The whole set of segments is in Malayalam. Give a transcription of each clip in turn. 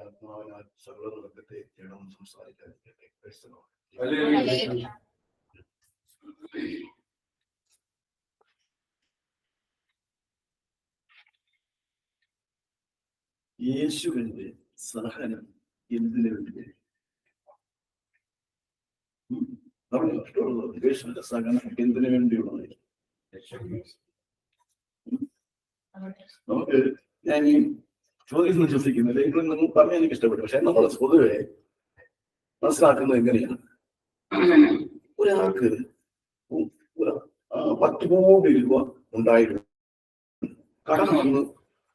ആത്മാവിനാൽ സകല നടക്കത്തെ ജഡം സംസാരിക്കാതിരിക്കട്ടെ. യേശുവിന്റെ സഹനം എന്തിനു വേണ്ടി? നമ്മുടെ ഇഷ്ടമുള്ളത് യേശുവിന്റെ സഹനം എന്തിനു വേണ്ടിയുള്ളത്? നമുക്ക് ഞാൻ ഈ ചോദ്യം വിശ്വസിക്കുന്നില്ല, എങ്കിലും നമ്മൾ പറഞ്ഞാൽ എനിക്ക് ഇഷ്ടപ്പെട്ടു. പക്ഷെ നമ്മൾ പൊതുവെ മനസ്സിലാക്കുന്നത് എങ്ങനെയാണ്? ഒരാൾക്ക് 10 കോടി രൂപ ഉണ്ടായിരുന്നു, കടം വന്ന്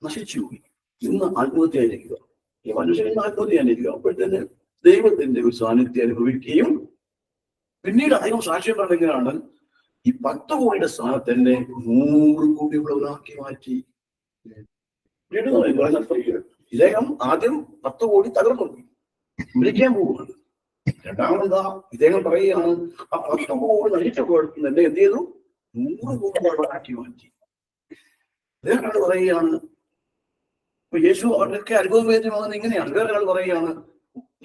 നശിച്ചു പോയി, ഇന്ന് ആത്മഹത്യയായിരിക്കുക. ഈ മനുഷ്യൻ ഇന്ന് ആത്മഹത്യയായിരിക്കുക. അപ്പോഴത്തേന് ദൈവത്തിന്റെ ഒരു സാന്നിധ്യം അനുഭവിക്കുകയും പിന്നീട് അദ്ദേഹം സാക്ഷ്യം പറഞ്ഞെങ്ങനെയാണ് ഈ 10 കോടിയുടെ സ്ഥാനത്ത് തന്നെ 100 കോടിയുള്ളവരാക്കി മാറ്റി. ഇദ്ദേഹം ആദ്യം 10 കോടി തകർന്നു വിളിക്കാൻ പോവുകയാണ്. രണ്ടാമതാ ഇദ്ദേഹം പറയുകയാണ് ആ 10 കോടി നശിച്ച കുഴപ്പം തന്നെ എന്ത് ചെയ്തു? 100 കോടിയുള്ളവരാക്കി മാറ്റി. അദ്ദേഹം പറയുകയാണ്, ഇപ്പൊ യേശു അവരുടെയൊക്കെ അനുഭവവേദ്യമാകുന്നത് ഇങ്ങനെയാണ്. വേറൊരാൾ പറയുകയാണ്,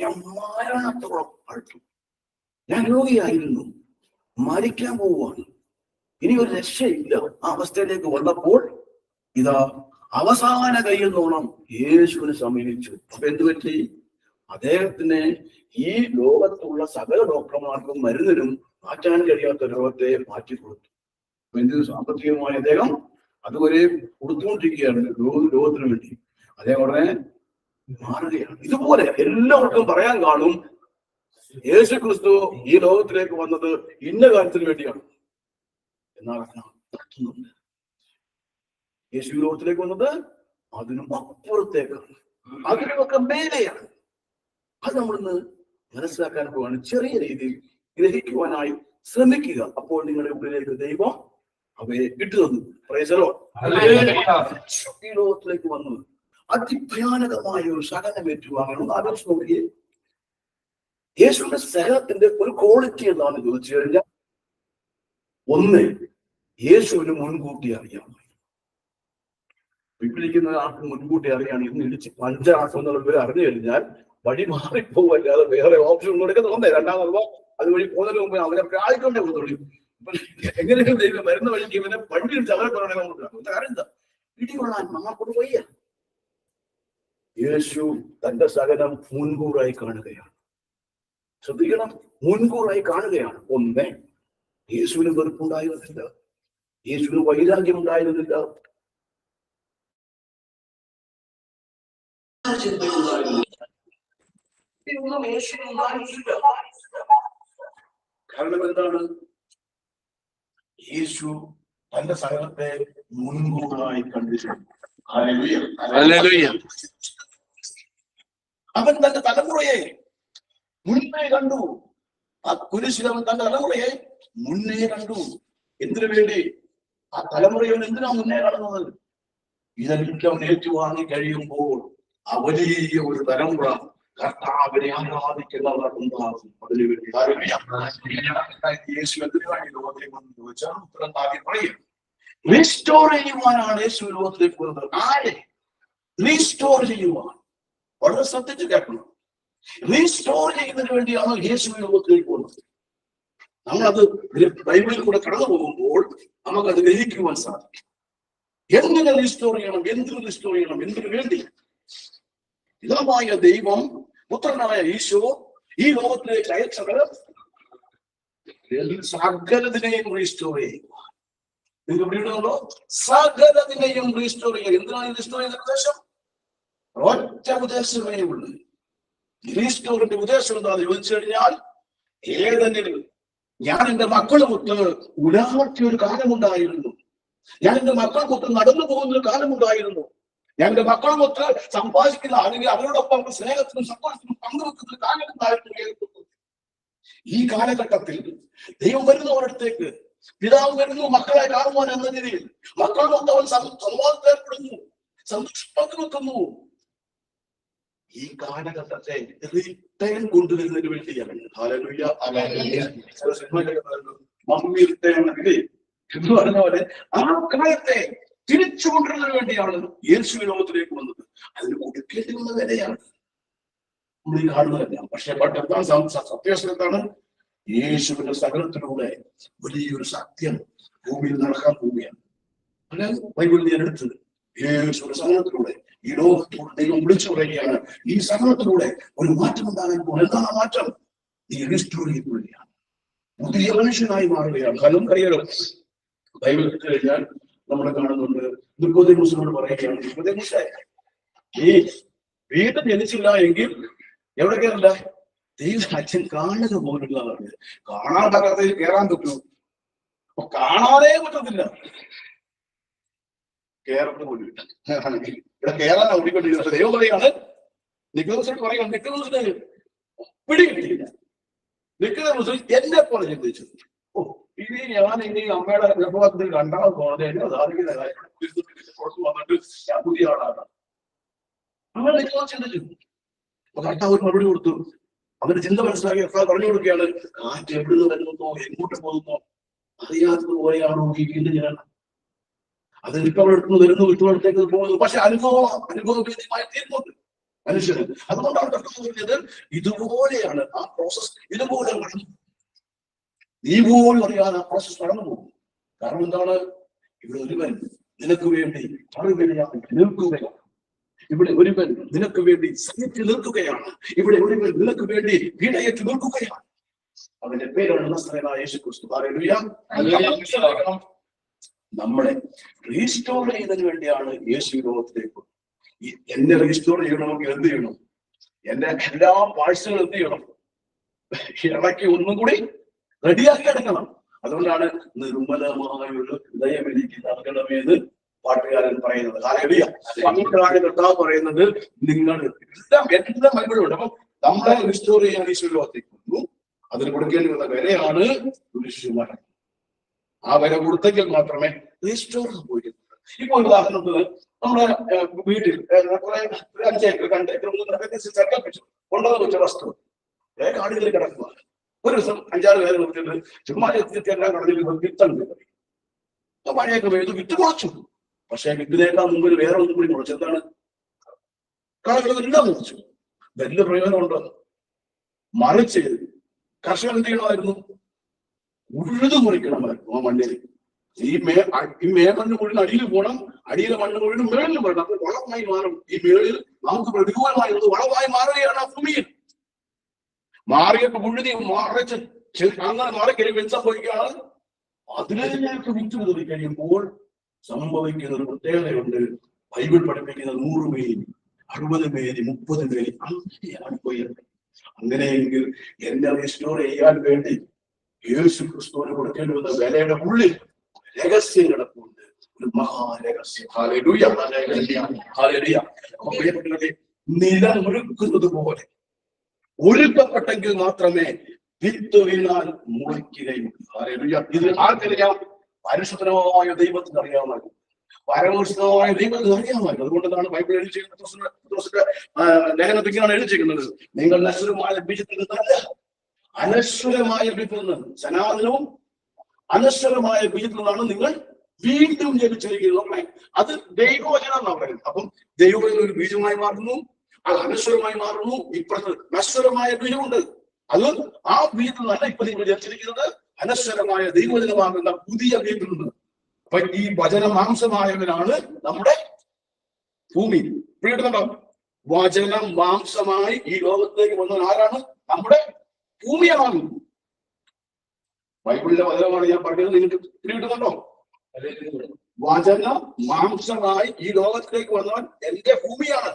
ഞാൻ മരണത്തോളം അടുത്തു, ഞാൻ രോഗിയായിരുന്നു, മരിക്കാൻ പോവുകയാണ്, ഇനി ഒരു രക്ഷയില്ല. ആ അവസ്ഥയിലേക്ക് വന്നപ്പോൾ ഇതാ അവസാന കയ്യിൽ നോണം യേശുവിനെ സമീപിച്ചു. അപ്പൊ എന്ത് പറ്റി? അദ്ദേഹത്തിന് ഈ ലോകത്തുള്ള സകല ഡോക്ടർമാർക്കും മരുന്നിനും മാറ്റാൻ കഴിയാത്ത രോഗത്തെ മാറ്റിക്കൊടുത്തു. അപ്പൊ എന്ത് സാമ്പത്തികമായി അദ്ദേഹം അതുവരെ കൊടുത്തുകൊണ്ടിരിക്കുകയാണ് ലോകത്തിന് വേണ്ടി. അദ്ദേഹം ഉടനെ മാറുകയാണ്. ഇതുപോലെ എല്ലാവർക്കും പറയാൻ കാണും, യേശു ക്രിസ്തു ഈ ലോകത്തിലേക്ക് വന്നത് ഇന്ന കാര്യത്തിന് വേണ്ടിയാണ്. എന്നാൽ നടത്തുന്നുണ്ട്. യേശു ലോകത്തിലേക്ക് വന്നത് അതിനും അപ്പുറത്തേക്കാണ്, അതിനുമൊക്കെ മേലെയാണ്. അത് നമ്മളിന്ന് മനസ്സിലാക്കാൻ പോവാണ്. ചെറിയ രീതിയിൽ ഗ്രഹിക്കുവാനായി ശ്രമിക്കുക. അപ്പോൾ നിങ്ങളുടെ ഉള്ളിലേക്ക് ദൈവം അവയെ ഇട്ടുതന്നു. ഈ ലോകത്തിലേക്ക് വന്നത് അതിഭയാനകമായ ഒരു സഹനം ഏറ്റുവാങ്ങണം. ആലോചിച്ച് നോക്കിയേ, യേശുവിന്റെ സഹനത്തിന്റെ ഒരു ക്വാളിറ്റി എന്താണെന്ന് ചോദിച്ചു കഴിഞ്ഞാൽ, ഒന്ന്, യേശുവിന് മുൻകൂട്ടി അറിയാം. വീട്ടിലിരിക്കുന്ന ആൾക്ക് മുൻകൂട്ടി അറിയാണ്. ഇന്ന് ഇടിച്ച് പഞ്ചാസം എന്നുള്ളവർ അറിഞ്ഞു കഴിഞ്ഞാൽ വഴി മാറിപ്പോവല്ലാതെ വേറെ ഓപ്ഷൻ ഒന്നും എടുക്കുന്നുണ്ടേ. രണ്ടാമത് അതുവഴി പോകുന്നതിന് മുമ്പ് അവരെ പ്രായിക്കൊണ്ടേ പോകുന്നുള്ളൂ. എങ്ങനെയും ദൈവം വരുന്ന വഴിക്ക് ഇവനെ വണ്ടിയിൽ ചവരെ പറയണമെന്നുണ്ട്. കാരണം എന്താ? ഇടികൊള്ളാൻ നമ്മൾക്കൊണ്ട് വയ്യ. യേശു തന്റെ സഹനം മുൻകൂറായി കാണുകയാണ്. ശ്രദ്ധിക്കണം, മുൻകൂറായി കാണുകയാണ്. ഒന്ന്, യേശുവിന് വെറുപ്പുണ്ടായിരുന്നില്ല, യേശുവിന് വൈരാഗ്യം ഉണ്ടായിരുന്നില്ല, കാരണം എന്താണ്? യേശു തന്റെ സഹനത്തെ മുൻകൂറായി കണ്ടിട്ടുണ്ട്. അവൻ തന്റെ തലമുറയെ മുന്നേ കണ്ടു. ആ കുരിശിൽ അവൻ തന്റെ തലമുറയെ മുന്നേ കണ്ടു. എന്തിനു വേണ്ടി? ആ തലമുറയെ എന്തിനാ മുന്നേ കാണുന്നത്? ഇതെല്ലാം ഏറ്റുവാങ്ങി കഴിയുമ്പോൾ ആ വലിയ ഒരു തലമുറ കർത്താവിനെ ആരാധിക്കുന്നവർ ഉണ്ടാകും. അതിനുവേണ്ടി യേശു എന്തിനാണ് ലോകത്തേക്ക് വന്ന് ചോദിച്ചാൽ ഉത്തരം താഴെ പറയും. റീസ്റ്റോർ ചെയ്യുവാനാണ് യേശു ലോകത്തിലേക്ക് വരുന്നത്. ആരെ റീസ്റ്റോർ ചെയ്യുവാൻ? വളരെ ശ്രദ്ധിച്ച് കേൾക്കണം. റീസ്റ്റോർ ചെയ്യുന്നതിന് വേണ്ടിയാണ് യേശു ലോകത്തിലേക്ക് പോകുന്നത്. നമ്മളത് ബൈബിളിൽ കൂടെ കടന്നു പോകുമ്പോൾ നമുക്കത് ഗ്രഹിക്കുവാൻ സാധിക്കും. എങ്ങനെ റീസ്റ്റോർ ചെയ്യണം, എന്തിനു റീസ്റ്റോർ ചെയ്യണം, എന്തിനു വേണ്ടി? പിതാവായ ദൈവം പുത്രനായ ഈശോ ഈ ലോകത്തിലേക്ക് അയച്ചത് സകലതിനെയും റീസ്റ്റോർ ചെയ്യുക. നിങ്ങൾക്ക് പിടിയിട്ടുണ്ടോ? സകലതിനെയും റീസ്റ്റോർ ചെയ്യുക. എന്തിനാണ് റീസ്റ്റോർ ചെയ്യുന്ന ഉദ്ദേശം? ഒറ്റ ഉദ്ദേശമേ ഉള്ളൂ. റീസ്റ്റോറിന്റെ ഉദ്ദേശം എന്താണെന്ന് ചോദിച്ചു കഴിഞ്ഞാൽ, ഏതെങ്കിലും ഞാൻ എന്റെ മക്കളുമൊത്ത് ഉലാർത്തിയ ഒരു കാലമുണ്ടായിരുന്നു, ഞാൻ എന്റെ മക്കൾക്കൊത്ത് നടന്നു പോകുന്ന ഒരു കാലമുണ്ടായിരുന്നു, ഞാൻ എന്റെ മക്കളുമൊത്ത് സമ്പാദിക്കുന്ന അല്ലെങ്കിൽ അവരോടൊപ്പം സ്നേഹത്തിനും സന്തോഷത്തിനും പങ്കുവെക്കുന്ന ഒരു കാലമുണ്ടായിരുന്നു. ഈ കാലഘട്ടത്തിൽ ദൈവം വരുന്ന ഒരിടത്തേക്ക് പിതാവ് വരുന്നു മക്കളെ കാണുവാൻ എന്ന രീതിയിൽ മക്കളുമൊത്ത് അവൻ സംവാദത്തിൽ ഏർപ്പെടുന്നു, സന്തോഷം പങ്കുവെക്കുന്നു. ഈ കാലഘട്ടത്തെ റിട്ടേൺ കൊണ്ടുവരുന്നതിന് വേണ്ടിയാണ്. മമ്മി റിട്ടേൺ എന്ന് പറഞ്ഞ പോലെ ആ കാലത്തെ തിരിച്ചു കൊണ്ടുവരുന്നതിന് വേണ്ടിയാണ് യേശു ലോകത്തിലേക്ക് വന്നത്. അതിന് കൊടുക്കേണ്ടി വന്ന വിലയാണ് നമ്മൾ ഈ കാണുന്നതെല്ലാം. പക്ഷെ സത്യവശത്താണ് യേശുവിന്റെ സകലത്തിലൂടെ വലിയൊരു സത്യം ഭൂമിയിൽ നടക്കാൻ പോവുകയാണ്. അല്ലാതെ ബൈബിളിൽ ഞാൻ എടുത്തത് യേശുവിന്റെ സകലത്തിലൂടെ ഈ ലോകത്തോട് ദൈവം വിളിച്ചു പറയുകയാണ്, ഈ സകലത്തിലൂടെ ഒരു മാറ്റം ഉണ്ടാകാൻ പോകും. എന്താണ് ആ മാറ്റം? നീ റീസ്റ്റോർ ചെയ്യപ്പെടുകയാണ്, പുതിയ മനുഷ്യനായി മാറുകയാണ്. കാരണം അറിയാലോ, ബൈബിൾ എടുത്തു കഴിഞ്ഞാൽ നമ്മൾ കാണുന്നുണ്ട്, നിക്കോദെമോസിനോട് പറയുകയാണ്, നിക്കോദെമോസേ, നീ വീണ്ടും ജനിച്ചില്ല എങ്കിൽ എവിടെ കയറില്ല? ദൈവരാജ്യം കാണുക പോലുള്ള കാണാൻ പറ്റാത്ത കയറാൻ പറ്റുമോ? അപ്പൊ കാണാനേ പറ്റത്തില്ല, കേരളത്തിന് പോലും ഇവിടെ കയറാൻ ഓടിക്കൊണ്ടിരിക്കുന്നത്. ദൈവം പറയാണ്, നിക്കോദെമോസിനോട് പറയുകയാണ്, നിക്കോദെമോസിന് പിടികിട്ടിയില്ല. നിക്കോദെമോസ് എന്നെ പോലെ ചിന്തിച്ചു, ഓ ഇനി ഞാൻ അമ്മയുടെ ഗർഭപാത്രത്തിൽ രണ്ടാമത് പോകുന്നത് എന്നെ സാധിക്കുന്ന കാര്യം പുറത്ത് വന്നിട്ട് ഞാൻ പുതിയ ആളാണ്. അങ്ങനെ നിക്കോദെമോസ് ചിന്തിച്ചു. കർത്താവ് ഒരു മറുപടി കൊടുത്തു. അവന്റെ ചിന്ത മനസ്സിലാക്കി കർത്താവ് പറഞ്ഞു കൊടുക്കുകയാണ്, കാറ്റ് എവിടുന്ന് വരുന്നോ എങ്ങോട്ട് പോകുന്നോ അറിയാത്തത് പോലെയാണോ ഈ വീണ്ടും ഞാൻ അത് വിട്ടവളെടുത്ത് വരുന്നു, വിട്ടുവളത്തേക്ക് പോകുന്നു. പക്ഷെ അനുഭവഭേദ്യമായി തീരുന്നുണ്ട് മനുഷ്യന്. അതുകൊണ്ടാണ് കർത്താവ് പറഞ്ഞത്, ഇതുപോലെയാണ് ആ പ്രോസസ്, ഇതുപോലെ നടന്നു. നീ പോലും അറിയാതെ ആ പ്രോസസ് നടന്നു പോകും. കാരണം എന്താണ്? ഇവിടെ ഒരുവൻ നിനക്ക് വേണ്ടി മറുപടിയായി നിൽക്കുകയാണ്. ഇവിടെ ഒരുവൻ നിനക്ക് വേണ്ടി സഹിച്ചു നിൽക്കുകയാണ്. ഇവിടെ ഒരുവൻ നിനക്ക് വേണ്ടി ഇടയേറ്റ് നിൽക്കുകയാണ്. അവന്റെ പേരാണ് നസ്രയനായ യേശുക്രിസ്തു. ഹല്ലേലൂയ. നമ്മളെ റീസ്റ്റോർ ചെയ്യുന്നതിന് വേണ്ടിയാണ് യേശു ലോകത്തിലേക്ക്. എന്നെ റീസ്റ്റോർ ചെയ്യണമെങ്കിൽ എന്ത് ചെയ്യണം? എന്റെ എല്ലാ പാഴ്സുകളും എന്ത് ചെയ്യണം? ഇടയ്ക്ക് ഒന്നും കൂടി റെഡിയാക്കി എടുക്കണം. അതുകൊണ്ടാണ് നിർമ്മലമായ ഒരു ഹൃദയം എനിക്ക് നൽകണമെന്ന് പാട്ടുകാരൻ പറയുന്നത്. ഹല്ലേലൂയ. അങ്ങോട്ടാണ് കർത്താവ് പറയുന്നത്, നിങ്ങൾ എല്ലാം ബൈബിളുണ്ട്. അപ്പം നമ്മളെ റീസ്റ്റോർ ചെയ്യാൻ ഈശോ ലോകത്തേക്ക് വന്നു. അതിന് കൊടുക്കേണ്ടി വന്ന വിലയാണ് കുരിശുമരണം. ആ വില കൊടുത്തെങ്കിൽ മാത്രമേ റീസ്റ്റോർ സംഭവിക്കത്തുള്ളൂ. ഇപ്പോൾ ഉദാഹരണത്തിന് നമ്മുടെ വീട്ടിൽ 5 ഏക്കർ 2 ഏക്കർ സങ്കല്പിച്ചു കൊണ്ടുവന്ന് വെച്ച വസ്തു കാടുകളിൽ കിടക്കുക. ഒരു ദിവസം 5-6 പേര് നോക്കിയിട്ട് ചുമ്മാ എല്ലാം കടലിൽ വിത്തണ്ട് മഴയൊക്കെ പെയ്തു, വിത്ത് മുളച്ചു. പക്ഷെ വിത്തിനേക്കാൾ മുമ്പിൽ വേറെ ഒന്നും കൂടി മുളച്ചു. എന്താണ്? കളകളെല്ലാം മുളച്ചു. വലിയ പ്രയോജനമുണ്ടോ? മറിച്ച് കർഷകൻ എന്ത് ചെയ്യണമായിരുന്നു? ഉഴുതു മുറിക്കണമായിരുന്നു ആ മണ്ണിൽ. ഈ മണ്ണ് മുഴുവൻ അടിയിൽ പോകണം, അടിയിലെ മണ്ണ് മുഴുവൻ മേളിൽ പോകണം. അത് വളമായി മാറും. ഈ മേളിൽ നമുക്ക് പ്രതികൂലമായിരുന്നത് വളമായി മാറുകയാണ് ആ ഭൂമിയിൽ. മാറിയൊക്കെ മുഴുതി മറച്ച് അങ്ങനെ മാറിക്കഴിയുമ്പോൾ എന്ത് സംഭവിക്കുകയാണ്? അതിലേക്ക് വിറ്റ് വിതറി കഴിയുമ്പോൾ സംഭവിക്കുന്ന ഒരു പ്രത്യേകതയുണ്ട്. ബൈബിൾ പഠിപ്പിക്കുന്ന 100 മേനി 60 മേനി 30 മേനി അങ്ങനെയാണ് പോയത്. അങ്ങനെയെങ്കിൽ എന്നെ റീസ്റ്റോർ ചെയ്യാൻ വേണ്ടി യേശു ക്രിസ്തുവിന് കൊടുക്കേണ്ടി വന്ന വിലയുടെ ഉള്ളിൽ രഹസ്യം കിടപ്പുണ്ട്, ഒരു മഹാരഹസ്യം. ഹല്ലേലൂയ. ഹല്ലേലൂയ. പ്രിയപ്പെട്ടവരെ, നിലം ഒരുക്കുന്നത് പോലെ ഒരുക്കപ്പെട്ടെങ്കിൽ മാത്രമേ വിത്ത് വീണാൽ മുളയ്ക്കുകയുള്ളൂ. ഹല്ലേലൂയ. ഇത് ആർക്കറിയാം? പരിശുദ്ധമായ ദൈവത്തിന് അറിയാമായിരുന്നു. പരമോഷിതമായ ദൈവത്തിന് അറിയാമായിരുന്നു. അതുകൊണ്ടാണ് ബൈബിൾ എഴുതിയിരിക്കുന്നത്, ലേഖനത്തിൽ ഇങ്ങനെയാണ് എഴുതിയിരിക്കുന്നത്, നിങ്ങൾ നശ്വരമായ ബീജത്തിൽ നിന്നല്ല, അനശ്വരമായ ബീജത്തിൽ നിന്ന്, സനാതനവും അനശ്വരമായ ബീജത്തിൽ നിന്നാണ് നിങ്ങൾ വീണ്ടും ജനിച്ചിരിക്കുന്നത്. അത് ദൈവവചനം എന്നാണ് പറയുന്നത്. അപ്പം ദൈവവചനം ഒരു ബീജമായി മാറുന്നു, അത് അനശ്വരമായി മാറുന്നു. ഇപ്പുറത്ത് നശ്വരമായ ബീജമുണ്ട്. അത് ആ ബീജത്തിൽ നിന്നല്ല ഇപ്പൊ നിങ്ങൾ ജനിച്ചിരിക്കുന്നത്, അനശ്വരമായ ദൈവവചനമാകുന്ന പുതിയ ബീജത്തിൽ നിന്ന്. അപ്പൊ ഈ വചന മാംസമായവനാണ് നമ്മുടെ ഭൂമി. പിടികിട്ടുന്നുണ്ടോ? വചനം മാംസമായി ഈ ലോകത്തേക്ക് വന്നത് ആരാണ്? നമ്മുടെ ഭൂമിയാണ്. ബൈബിളിലെ വചനമാണ് ഞാൻ പറഞ്ഞത്. നിങ്ങൾക്ക് പിടികിട്ടുന്നുണ്ടോ? വചനം മാംസമായി ഈ ലോകത്തിലേക്ക് വന്നവൻ എന്റെ ഭൂമിയാണ്,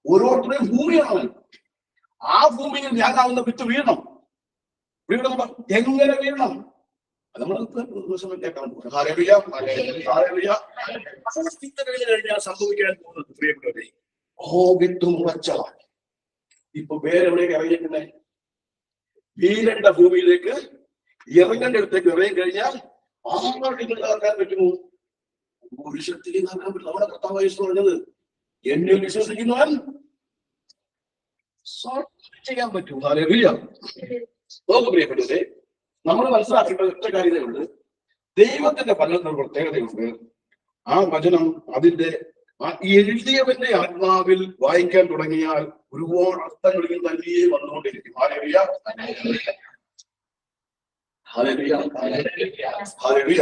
ഓരോരുത്തരുടെയും ഭൂമിയാണ്. ആ ഭൂമിയിൽ ഞാനാവുന്ന വിത്ത് വീഴണം. വീഴുന്നുണ്ടോ? എങ്ങനെ വീഴണം? അത് നമ്മൾ കേൾക്കാൻ പോകുന്നത്. കഴിഞ്ഞാൽ സംഭവിക്കാൻ പോകുന്നത് പ്രിയപ്പെട്ടവരെ, വിത്തും വച്ചതാണ്. ഇപ്പൊ വേറെവിടേക്ക് ഇറങ്ങിയിരിക്കുന്നേ? വീരണ്ട ഭൂമിയിലേക്ക് ഇറങ്ങേണ്ട അടുത്തേക്ക് ഇറങ്ങി കഴിഞ്ഞാൽ ആർക്കും നടക്കാൻ പറ്റുമോ? ഒരു ശക്തിക്ക് നടക്കാൻ പറ്റും. നമ്മുടെ കർത്താവ് യേശു പറഞ്ഞത്, എന്നെ വിശ്വസിക്കുന്നവൻ ചെയ്യാൻ പറ്റും. ഹല്ലേലൂയ. നോക്കൂ പ്രിയപ്പെട്ടവരെ, നമ്മൾ മനസ്സിലാക്കേണ്ട ഒറ്റ കാര്യതയുണ്ട്. ദൈവത്തിന്റെ പലർക്കും പ്രത്യേകതയുണ്ട്. ആ വചനം അതിന്റെ എഴുതിയവന്റെ ആത്മാവിൽ വായിക്കാൻ തുടങ്ങിയാൽ ഒരുപാട് അർത്ഥങ്ങളിൽ തനിയെ വന്നുകൊണ്ടിരിക്കും. Hallelujah, hallelujah, hallelujah.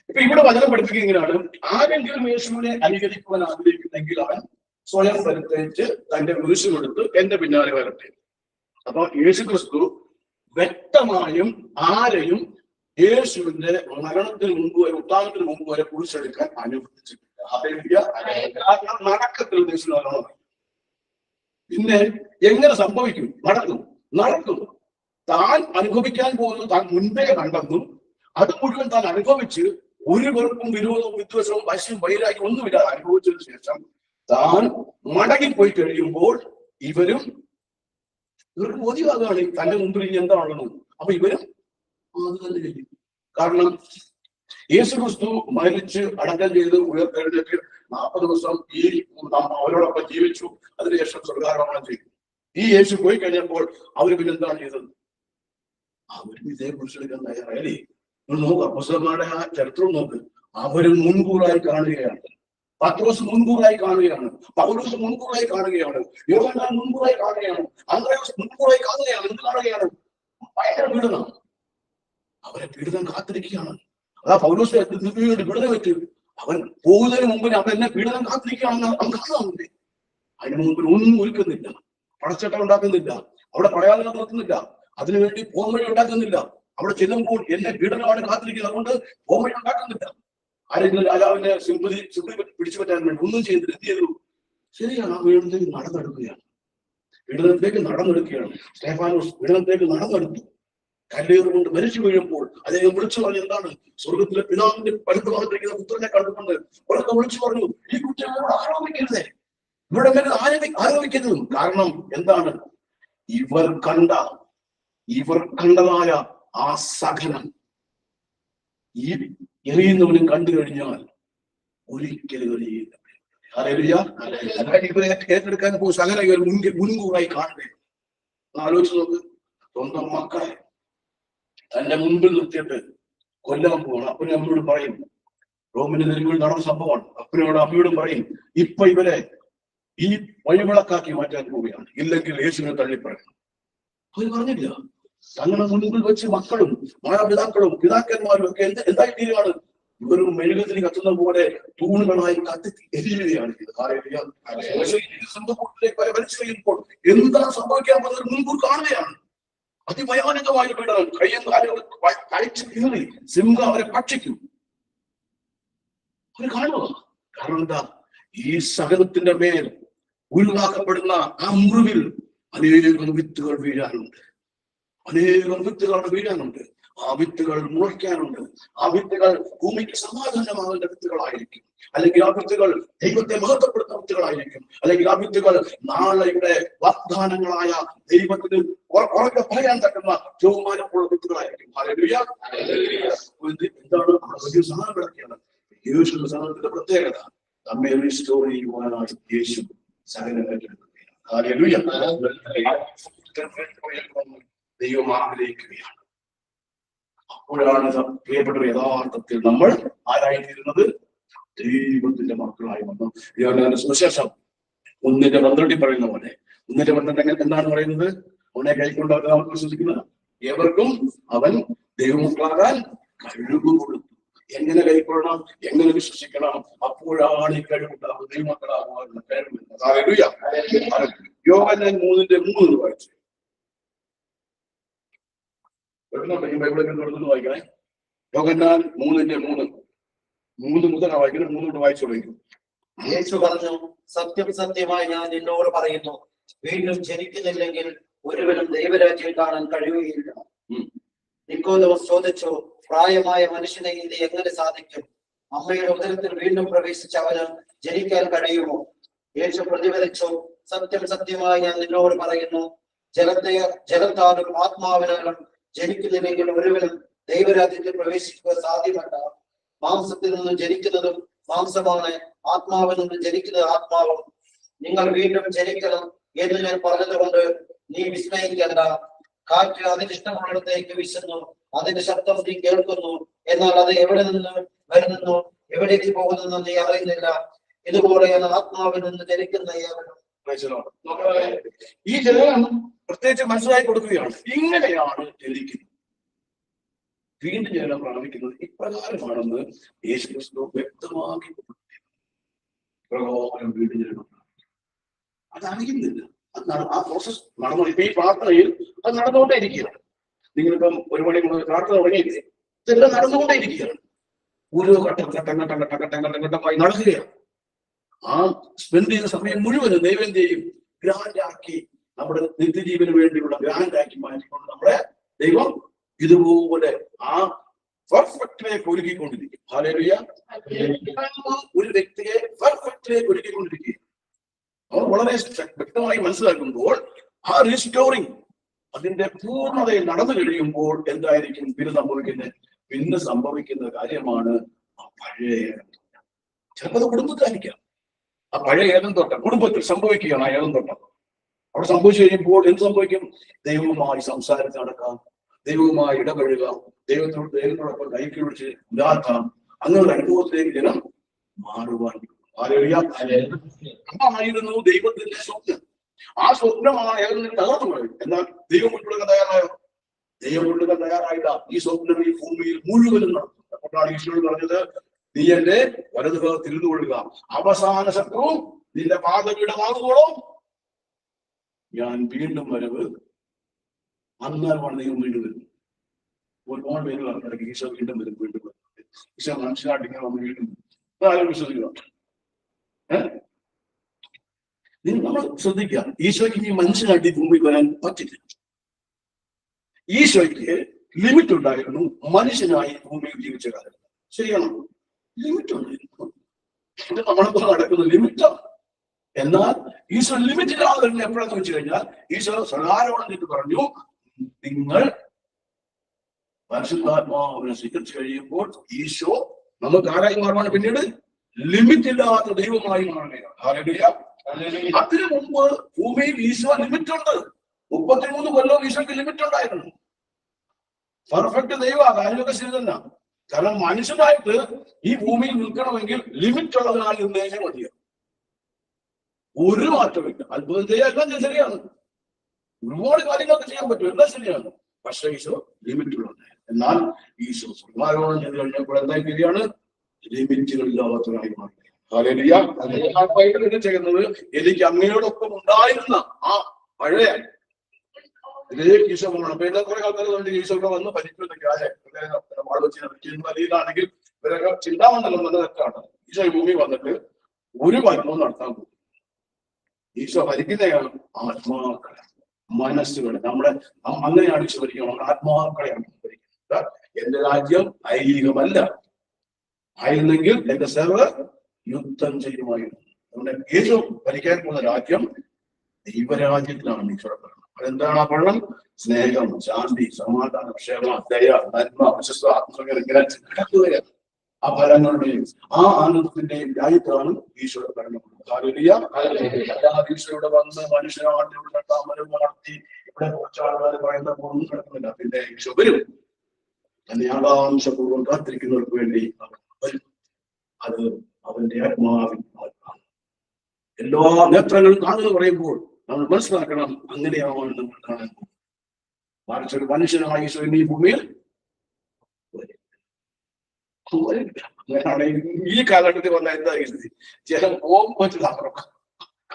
ഇപ്പൊ ഇവിടെ വചനം പഠിപ്പിക്കുന്നതിനാണ്, ആരെങ്കിലും യേശുവിനെ അനുകരിക്കുവാൻ ആഗ്രഹിക്കുന്നെങ്കിൽ അവൻ സ്വയം പരിത്യജിച്ച് തന്റെ കുരിശുമെടുത്ത് എന്റെ പിന്നാലെ വരട്ടെ. അപ്പൊ യേശുക്രിസ്തു വ്യക്തമായും ആരെയും യേശുവിന്റെ മരണത്തിന് മുമ്പ് വരെ, ഉത്ഥാനത്തിന് മുമ്പ് വരെ കുരിശെടുക്കാൻ അനുവദിച്ചിട്ടില്ല. കാരണം നടക്കത്തിൽ യേശുവിന്. പിന്നെ എങ്ങനെ സംഭവിക്കും? നടക്കും. താൻ അനുഭവിക്കാൻ പോകുന്നത് താൻ മുൻപേ കണ്ടെന്നും അത് മുഴുവൻ താൻ അനുഭവിച്ച് ഒരു വെറുപ്പും വിരോധവും വിദ്വേഷവും വശ്യവും വൈരാഗ്യം ഒന്നുമില്ലാതെ അനുഭവിച്ചതിന് ശേഷം താൻ മടങ്ങിപ്പോയി കഴിയുമ്പോൾ ഇവർക്ക് ബോധ്യമാകുകയാണ് തന്റെ മുമ്പിൽ ഇനി എന്താണെന്നും. അപ്പൊ ഇവരും അത് തന്നെ ചെയ്യും. കാരണം യേശുക്രിസ്തു മരിച്ച് അടക്കം ചെയ്ത് ഉയർത്തെഴുന്നേറ്റ് 40 ദിവസം ഈ അവരോടൊപ്പം ജീവിച്ചു. അതിനുശേഷം സ്വർഗ്ഗാരോഹണം ചെയ്തു. ഈ യേശു പോയി കഴിഞ്ഞപ്പോൾ അവര് പിന്നെന്താണ് ചെയ്തത്? അവരും ഇതേ കുറിച്ചെടുക്കാൻ തയ്യാറായല്ലേ? നോക്ക്, അപ്പോസ്തലന്മാരുടെ ആ ചരിത്രം നോക്ക്. അവരും മുൻകൂറായി കാണുകയാണ്. പത്രോസ് മുൻകൂറായി കാണുകയാണ്. പൗലോസ് മുൻകൂറായി കാണുകയാണ്. യോഹന്നാൻ മുൻകൂറായി കാണുകയാണ്. അന്ത്രയോസ് മുൻകൂറായി കാണുകയാണ്. എന്ത് കാണുകയാണ്? ഭയങ്കര പീഡനം. അവരെ പീഡിതം കാത്തിരിക്കുകയാണ്. അതാ പൗലോസ് പീഡനം പറ്റും. അവൻ പോകുന്നതിന് മുമ്പിന് അവൻ എന്നെ പീഡനം കാത്തിരിക്കുകയാണെന്ന് അവൻ കാണുന്നുണ്ട്. അതിന് മുമ്പിൽ ഒന്നും ഒരുക്കുന്നില്ല, പടച്ചട്ടം ഉണ്ടാക്കുന്നില്ല, അവിടെ പറയാതെ നടത്തുന്നില്ല, അതിനുവേണ്ടി പോംവഴി ഉണ്ടാക്കുന്നില്ല. അവിടെ ചെല്ലുമ്പോൾ എന്നെ പീഡനമാണ് കാത്തിരിക്കുന്നത്, അതുകൊണ്ട് പോംവഴി ഉണ്ടാക്കുന്നില്ല. ആരെങ്കിലും രാജാവിന്റെ സിമ്പതി പിടിച്ചു പറ്റാൻ വേണ്ടി ഒന്നും ചെയ്യുന്നില്ല. എന്ത് ചെയ്തു? ശരിയാണ്, ആ പീഡനത്തിലേക്ക് നടന്നെടുക്കുകയാണ്. സ്തെഫാനോസ് പീഡനത്തിലേക്ക് നടന്നെടുത്തു. കല്ലേറുകൊണ്ട് മരിച്ചു വീഴുമ്പോൾ അദ്ദേഹം വിളിച്ചു പറഞ്ഞു, എന്താണ്? സ്വർഗത്തിലെ പിതാവിന്റെ പരിഭാഗത്തിരിക്കുന്ന പുത്രനെ കണ്ടുകൊണ്ട് ഉറക്കെ വിളിച്ചു പറഞ്ഞു, ഈ കുറ്റങ്ങളോട് ആരോപിക്കരുതേ, ഇവിടെ മേലെ ആരോപിക്കരുതും. കാരണം എന്താണ്? ഇവർ കണ്ടതായ ആ സഹനം ഈ എറിയുന്നവനും കണ്ടു കഴിഞ്ഞാൽ ഒരിക്കലും എറിയില്ല. ഇവരെ ഏറ്റെടുക്കാൻ പോകും സകല ഇവർ മുൻകൂറായി കാണുകയാണ്. ആലോചിച്ച് നോക്ക്, സ്വന്തം മക്കളെ തന്റെ മുൻപിൽ നിർത്തിയിട്ട് കൊല്ലാൻ പോവാണ്. അപ്പനും അമ്മയോട് പറയും, റോമിന്റെ തെരുവുകളിൽ നടന്ന സംഭവമാണ്. അപ്പനോട് അമ്മയോടും പറയും, ഇപ്പൊ ഇവരെ ഈ വഴിവിളക്കാക്കി മാറ്റാൻ പോവുകയാണ്, ഇല്ലെങ്കിൽ യേശുവിനെ തള്ളിപ്പറയണം. അവർ പറഞ്ഞില്ല. തങ്ങളുടെ മുൻപിൽ വെച്ച് മക്കളും മാതാപിതാക്കളും പിതാക്കന്മാരും ഒക്കെ എന്തായി തീരുകയാണ്? ഇവരും മെഴുകുതിരി കത്തുന്ന പോലെ തൂണുകളായി കത്തി എരിയുകയാണ് ഇത്. വലിച്ചു കഴിയുമ്പോൾ എന്താ സംഭവിക്കാൻ പോകുന്നത് മുൻകൂർ കാണുകയാണ്. അതിഭയാനകമായ പീഡനം. കയ്യും കാലുകൾ കഴിച്ചു കീറി സിംഹം അവരെ ഭക്ഷിക്കും. അവര് കാണുക. കാരണം എന്താ? ഈ സഹനത്തിന്റെ മേൽ ഉരുവാക്കപ്പെടുന്ന ആ മുറിവിൽ അനേകം വിത്തുകൾ വീഴാനുണ്ട്. ആ വിത്തുകൾ മുളയ്ക്കാനുണ്ട്. ആ വിത്തുകൾ ഭൂമിക്ക് സമാധാനമാകുന്ന വിത്തുകളായിരിക്കും. അല്ലെങ്കിൽ ആ വിത്തുകൾ ദൈവത്തെ മഹത്വപ്പെടുത്തുന്ന വിത്തുകളായിരിക്കും. അല്ലെങ്കിൽ ആ വിത്തുകൾ നാളെയുടെ വാഗ്ദാനങ്ങളായ ദൈവത്തിന് ഉറക്കെ പറയാൻ തട്ടുന്ന ബഹുമാനമുള്ള വിത്തുകളായിരിക്കും. എന്താണ്? വലിയ സാധനം കിടക്കുകയാണ്. യേശുവിന്റെ സാധനത്തിന്റെ പ്രത്യേകത, നമ്മെ റീസ്റ്റോർ ചെയ്യുവാനായി യേശു സകലം ഏറ്റെടുക്കുകയാണ്. ദൈവം ആഗ്രഹിക്കുകയാണ്. അപ്പോഴാണ് പ്രിയപ്പെട്ട യഥാർത്ഥത്തിൽ നമ്മൾ ആരായിത്തീരുന്നത്? ദൈവത്തിന്റെ മക്കളായി വന്നു. യോഹന്നാന്റെ സുവിശേഷം 1:12 പറയുന്ന പോലെ, 1:12 എന്താണ് പറയുന്നത്? അവനെ കൈക്കൊണ്ടവരെ നമുക്ക് വിശ്വസിക്കുന്നത് ഏവർക്കും അവൻ ദൈവമക്കളാകാൻ കഴിവ് കൊടുത്തു. എങ്ങനെ കൈക്കൊള്ളണം? എങ്ങനെ വിശ്വസിക്കണം? അപ്പോഴാണ് ഈ കഴിവുണ്ടാകുന്നത്, ദൈവമക്കളാകുവാനുള്ള കഴിവ്. യോഹന്നാൻ 3:3 വായിച്ചു. വായിക്കണേ. യോഹന്നാൻ 3:3 മുതൽ വായിക്കുന്നത്. 3 വായിച്ചു തുടങ്ങി. യേശു പറഞ്ഞു, സത്യം സത്യമായി ഞാൻ നിന്നോട് പറയുന്നു, വീണ്ടും ജനിക്കുന്നില്ലെങ്കിൽ ഒരുവനും ദൈവരാജ്യം കാണാൻ കഴിയുകയില്ല. നിക്കോദോസ് ചോദിച്ചു, പ്രായമായ മനുഷ്യനെ ഇത് എങ്ങനെ സാധിക്കും? അമ്മയുടെ ഉദരത്തിൽ വീണ്ടും പ്രവേശിച്ച് അവന് ജനിക്കാൻ കഴിയുമോ? യേശു പ്രതിഫലിച്ചു, സത്യം സത്യമായി ഞാൻ നിന്നോട് പറയുന്നു, ജലത്താലും ആത്മാവിനാലും ജനിക്കുന്നില്ലെങ്കിൽ ഒരുവനും ദൈവരാജ്യത്തിൽ പ്രവേശിക്കുക സാധ്യമല്ല. മാംസത്തിൽ നിന്ന് ജനിക്കുന്നതും മാംസമാണ്, ആത്മാവിൽ നിന്ന് ജനിക്കുന്നത് ആത്മാവും. നിങ്ങൾ വീണ്ടും ജനിക്കണം എന്ന് ഞാൻ പറഞ്ഞതുകൊണ്ട് നീ വിസ്മയിക്കണ്ട. കാറ്റ് അതിന് ഇഷ്ടമുള്ളിടത്തേക്ക് വീശുന്നു, അതിന്റെ ശബ്ദം നീ കേൾക്കുന്നു, എന്നാൽ അത് എവിടെ നിന്ന് വരുന്നെന്നോ എവിടേക്ക് പോകുന്നെന്നോ നീ അറിയുന്നില്ല. ഇതുപോലെയാണ് ആത്മാവിൽ നിന്ന് ജനിക്കുന്ന ഏവനും. ഈ ജനനം പ്രത്യേകിച്ച് മനസ്സിലാക്കി കൊടുക്കുകയാണ്. ഇങ്ങനെയാണ് ജനിക്കുന്നത്, വീണ്ടും ജനനം പ്രാപിക്കുന്നത് ഇപ്രകാരമാണെന്ന് യേശുക്രിസ്തു വ്യക്തമാക്കി പ്രകാരം വീണ്ടും ജനനം അതറിയുന്നില്ല. ആ പ്രോസസ് നടന്നു. ഇപ്പൊ ഈ പ്രാർത്ഥനയിൽ അത് നടന്നുകൊണ്ടേ ഇരിക്കുകയാണ്. നിങ്ങളിപ്പം 1 മണി മുതൽ പ്രാർത്ഥന തുടങ്ങിയില്ലേ, ഇതെല്ലാം നടന്നുകൊണ്ടേ ഇരിക്കുകയാണ്. ഓരോ ഘട്ടമായി നടക്കുകയാണ്. ആ സ്പെൻഡ് ചെയ്യുന്ന സമയം മുഴുവനും ദൈവത്തെയും ഗ്രാൻഡാക്കി, നമ്മുടെ നിത്യജീവന് വേണ്ടിയുള്ള ഗ്രാൻഡാക്കി മാറ്റിക്കൊണ്ട് നമ്മളെ ദൈവം ഇതുപോലെ ആ പെർഫെക്റ്റിലേക്ക് ഒരുക്കിക്കൊണ്ടിരിക്കും. ഹല്ലേലൂയ. ഒരു വ്യക്തിയെ പെർഫെക്റ്റിലേക്ക് ഒരുക്കിക്കൊണ്ടിരിക്കുക. അവർ വളരെ വ്യക്തമായി മനസ്സിലാക്കുമ്പോൾ ആ റീസ്റ്റോറിങ് അതിന്റെ പൂർണ്ണതയിൽ നടന്നു കഴിയുമ്പോൾ എന്തായിരിക്കും പിന്നെ സംഭവിക്കുന്ന കാര്യമാണ് ആ പഴയ ഏകം തോട്ടം. ചിലപ്പോൾ അത് കുടുംബത്തായിരിക്കാം. ആ പഴയ ഏകം തോട്ടം കുടുംബത്തിൽ സംഭവിക്കുകയാണ്. ആ ഏകം തോട്ടം അവിടെ സംഭവിച്ചു കഴിയുമ്പോൾ എന്ത് സംഭവിക്കും? ദൈവവുമായി സംസാരിച്ച് നടക്കാം, ദൈവവുമായി ഇടപഴകാം, ദൈവത്തോടൊപ്പം കൈക്ക് പിടിച്ച് ഇതാക്കാം. അങ്ങനെയുള്ള അനുഭവത്തിലേക്ക് ജനം മാറുവാൻ. അതായിരുന്നു ദൈവത്തിന്റെ സ്വപ്നം. ആ സ്വപ്നമാണ് ഏതെങ്കിലും തകർന്നു പോയത്. എന്നാൽ ദൈവം കൊണ്ടുവരാൻ തയ്യാറായോ? ദൈവം കൊണ്ടുവരാൻ തയ്യാറായില്ല. ഈ സ്വപ്നം ഈ ഭൂമിയിൽ മുഴുവനും നടത്തും. അപ്പോഴാണ് ഈശോയോട് പറഞ്ഞത്, നീ എന്റെ വലതുഭാഗത്ത് ഇരുന്നു കൊള്ളുക, അവസാന ശത്രുവും നിന്റെ പാദപീഠമാകുമ്പോഴും ഞാൻ വീണ്ടും വരവ്. അന്നാലാണ് ദൈവം വീണ്ടും വരുന്നത്. ഒരുപാട് പേര് പറഞ്ഞിടയ്ക്ക് ഈശോ വീണ്ടും വരും. ഈശോ മനുഷ്യനായിട്ട് ഇങ്ങനെ വന്ന് വീണ്ടും ആരും വിശ്വസിക്കുക. നമ്മൾ ശ്രദ്ധിക്കുക, ഈശോയ്ക്ക് ഇനി മനുഷ്യനായിട്ട് ഈ ഭൂമിയിൽ വരാൻ പറ്റില്ല. ഈശോയ്ക്ക് ലിമിറ്റ് ഉണ്ടായിരുന്നു മനുഷ്യനായി ഭൂമിയിൽ ജീവിച്ച കാലം. ശരിയാണോ? ലിമിറ്റ് ഉണ്ടായിരുന്നു. ഇത് നമ്മളിപ്പോൾ നടക്കുന്ന ലിമിറ്റാണ്. എന്നാൽ ഈശോ ലിമിറ്റില്ലാതെ എപ്പോഴെന്ന് വെച്ച് കഴിഞ്ഞാൽ ഈശോ സഹാരോട് പറഞ്ഞു, നിങ്ങൾ പരിശുദ്ധാത്മാവിനെ സ്വീകരിച്ചു കഴിയുമ്പോൾ ഈശോ നമുക്ക് ആരായി മാറുവാണ്? പിന്നീട് ലിമിറ്റ് ഇല്ലാത്ത ദൈവമായി മാറുകയാണ്. അതിനു മുമ്പ് ഭൂമിയിൽ ഈശോ ലിമിറ്റ് ഉണ്ട്. 33 കൊല്ലം ഈശോയ്ക്ക് ലിമിറ്റ് ഉണ്ടായിരുന്നു. പെർഫെക്റ്റ് ദൈവം കാര്യമൊക്കെ ശരി തന്നെ. കാരണം മനുഷ്യനായിട്ട് ഈ ഭൂമിയിൽ നിൽക്കണമെങ്കിൽ ലിമിറ്റ് ഉള്ളതിനാൽ നിർദ്ദേശം മതിയാണ്. ഒരു മാറ്റമില്ല. അത്ഭുതം ചെയ്യാൻ എല്ലാം ശരിയാണ്, ഒരുപാട് കാര്യങ്ങളൊക്കെ ചെയ്യാൻ പറ്റും, എല്ലാം ശരിയാണ്. പക്ഷേ ഈശോ ലിമിറ്റുകളുണ്ട്. എന്നാൽ ഈശോ സ്വർഗ്ഗാരോഹണം ചെയ്ത് കഴിഞ്ഞപ്പോൾ എന്തായി ശരിയാണ്? ലിമിറ്റുകളില്ലാത്തവരായി മാറി. ചെയ്യുന്നത് എനിക്ക് അങ്ങയോടൊപ്പം ഉണ്ടായിരുന്ന ആ പഴയ ഇതിലേക്ക് ഈശോ പോകണം. അപ്പൊ എല്ലാ കുറെ ആൾക്കാർ ഈശോയുടെ വന്ന് പരിപ്പിലൊക്കെ ആണെങ്കിൽ ഇവരൊക്കെ ചിന്താമണ്ഡലം തന്നെ തെറ്റാണ്. ഈശോ ഭൂമി വന്നിട്ട് ഒരു ഭരണവും നടത്താൻ പോകും. ഈശോ ഭരിക്കുന്നതാണ് ആത്മാക്കളെ, മനസ്സുകളെ. നമ്മുടെ അങ്ങനെയാണ് ഈശോ ഭരിക്കുന്നത്. നമ്മുടെ ആത്മാക്കളെയാണ് ഭരിക്കുന്നത്. എന്റെ രാജ്യം ഐഹികമല്ല. ആയിരുന്നെങ്കിൽ എന്റെ സെർവർ യുദ്ധം ചെയ്യുമായിരുന്നു. നമ്മുടെ യേശു ഭരിക്കാൻ പോകുന്ന രാജ്യം ദൈവരാജ്യത്തിലാണ് ഈശോയുടെ ഭരണം. അതെന്താണ് ആ ഭരണം? സ്നേഹം, ശാന്തി, സമാധാനം, ക്ഷമ, ദയ, നന്മ, വിശ്വസ്ത, ആത്മസംഗം ഇങ്ങനെ കിടക്കുകയാണ്. ആ ഫലങ്ങളുടെയും ആ ആനന്ദത്തിന്റെയും രാജ്യത്താണ് ഈശോയുടെ ഭരണം. ഈശോയുടെ വന്ന് മനുഷ്യനാട്ടിലൂടെ താമരം വളർത്തി ഇവിടെ കുറച്ച് ആൾക്കാർ പറയുന്ന ഒന്നും നടക്കുന്നില്ല. പിന്നെ ഈശോ വരും. തന്നെ ആകാംക്ഷപൂർവ്വം കാത്തിരിക്കുന്നവർക്ക് വേണ്ടി അവർ വരും. അത് അവന്റെ ആത്മാവിൻ ആത്മാവ്. എല്ലാ നേത്രങ്ങളും കാണുക പറയുമ്പോൾ നമ്മൾ മനസ്സിലാക്കണം, അങ്ങനെയാണ് നമ്മൾ കാണാൻ പോകുന്നത്. മറിച്ചൊരു മനുഷ്യനായ ഈശോ ഈ ഭൂമിയിൽ അങ്ങനെയാണെങ്കിൽ ഈ കാലഘട്ടത്തിൽ വന്ന എന്തായിരുന്നു? ജലം ബോംബ് വെച്ച് തകർക്കും.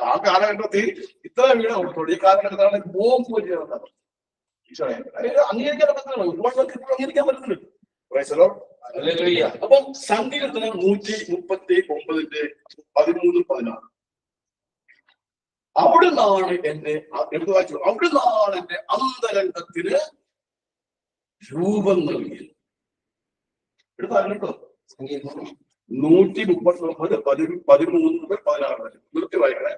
ആ കാലഘട്ടത്തിൽ ഇത്ര വീട് കൊടുത്തോളൂ. ഈ കാലഘട്ടത്തിലാണ് ബോംബ് വെച്ച് തകർക്കും. ഈശോയെ അംഗീകരിക്കാൻ പറ്റുന്നില്ല. ഒരുപാട് പേർക്ക് ഇപ്പോൾ അംഗീകരിക്കാൻ പറ്റുന്നുണ്ട്. അപ്പം സങ്കീർത്തനം 139 13 14 അവിടുന്നാണ് എന്റെ എടുത്തു വായിച്ചു. അവിടുന്നാണ് എന്റെ അന്തരംഗത്തിന് രൂപം നൽകിയത്. എടുത്താലും കേട്ടോ. 139 13 മുതൽ 16 വരെ നിർത്തി വായിക്കണേ.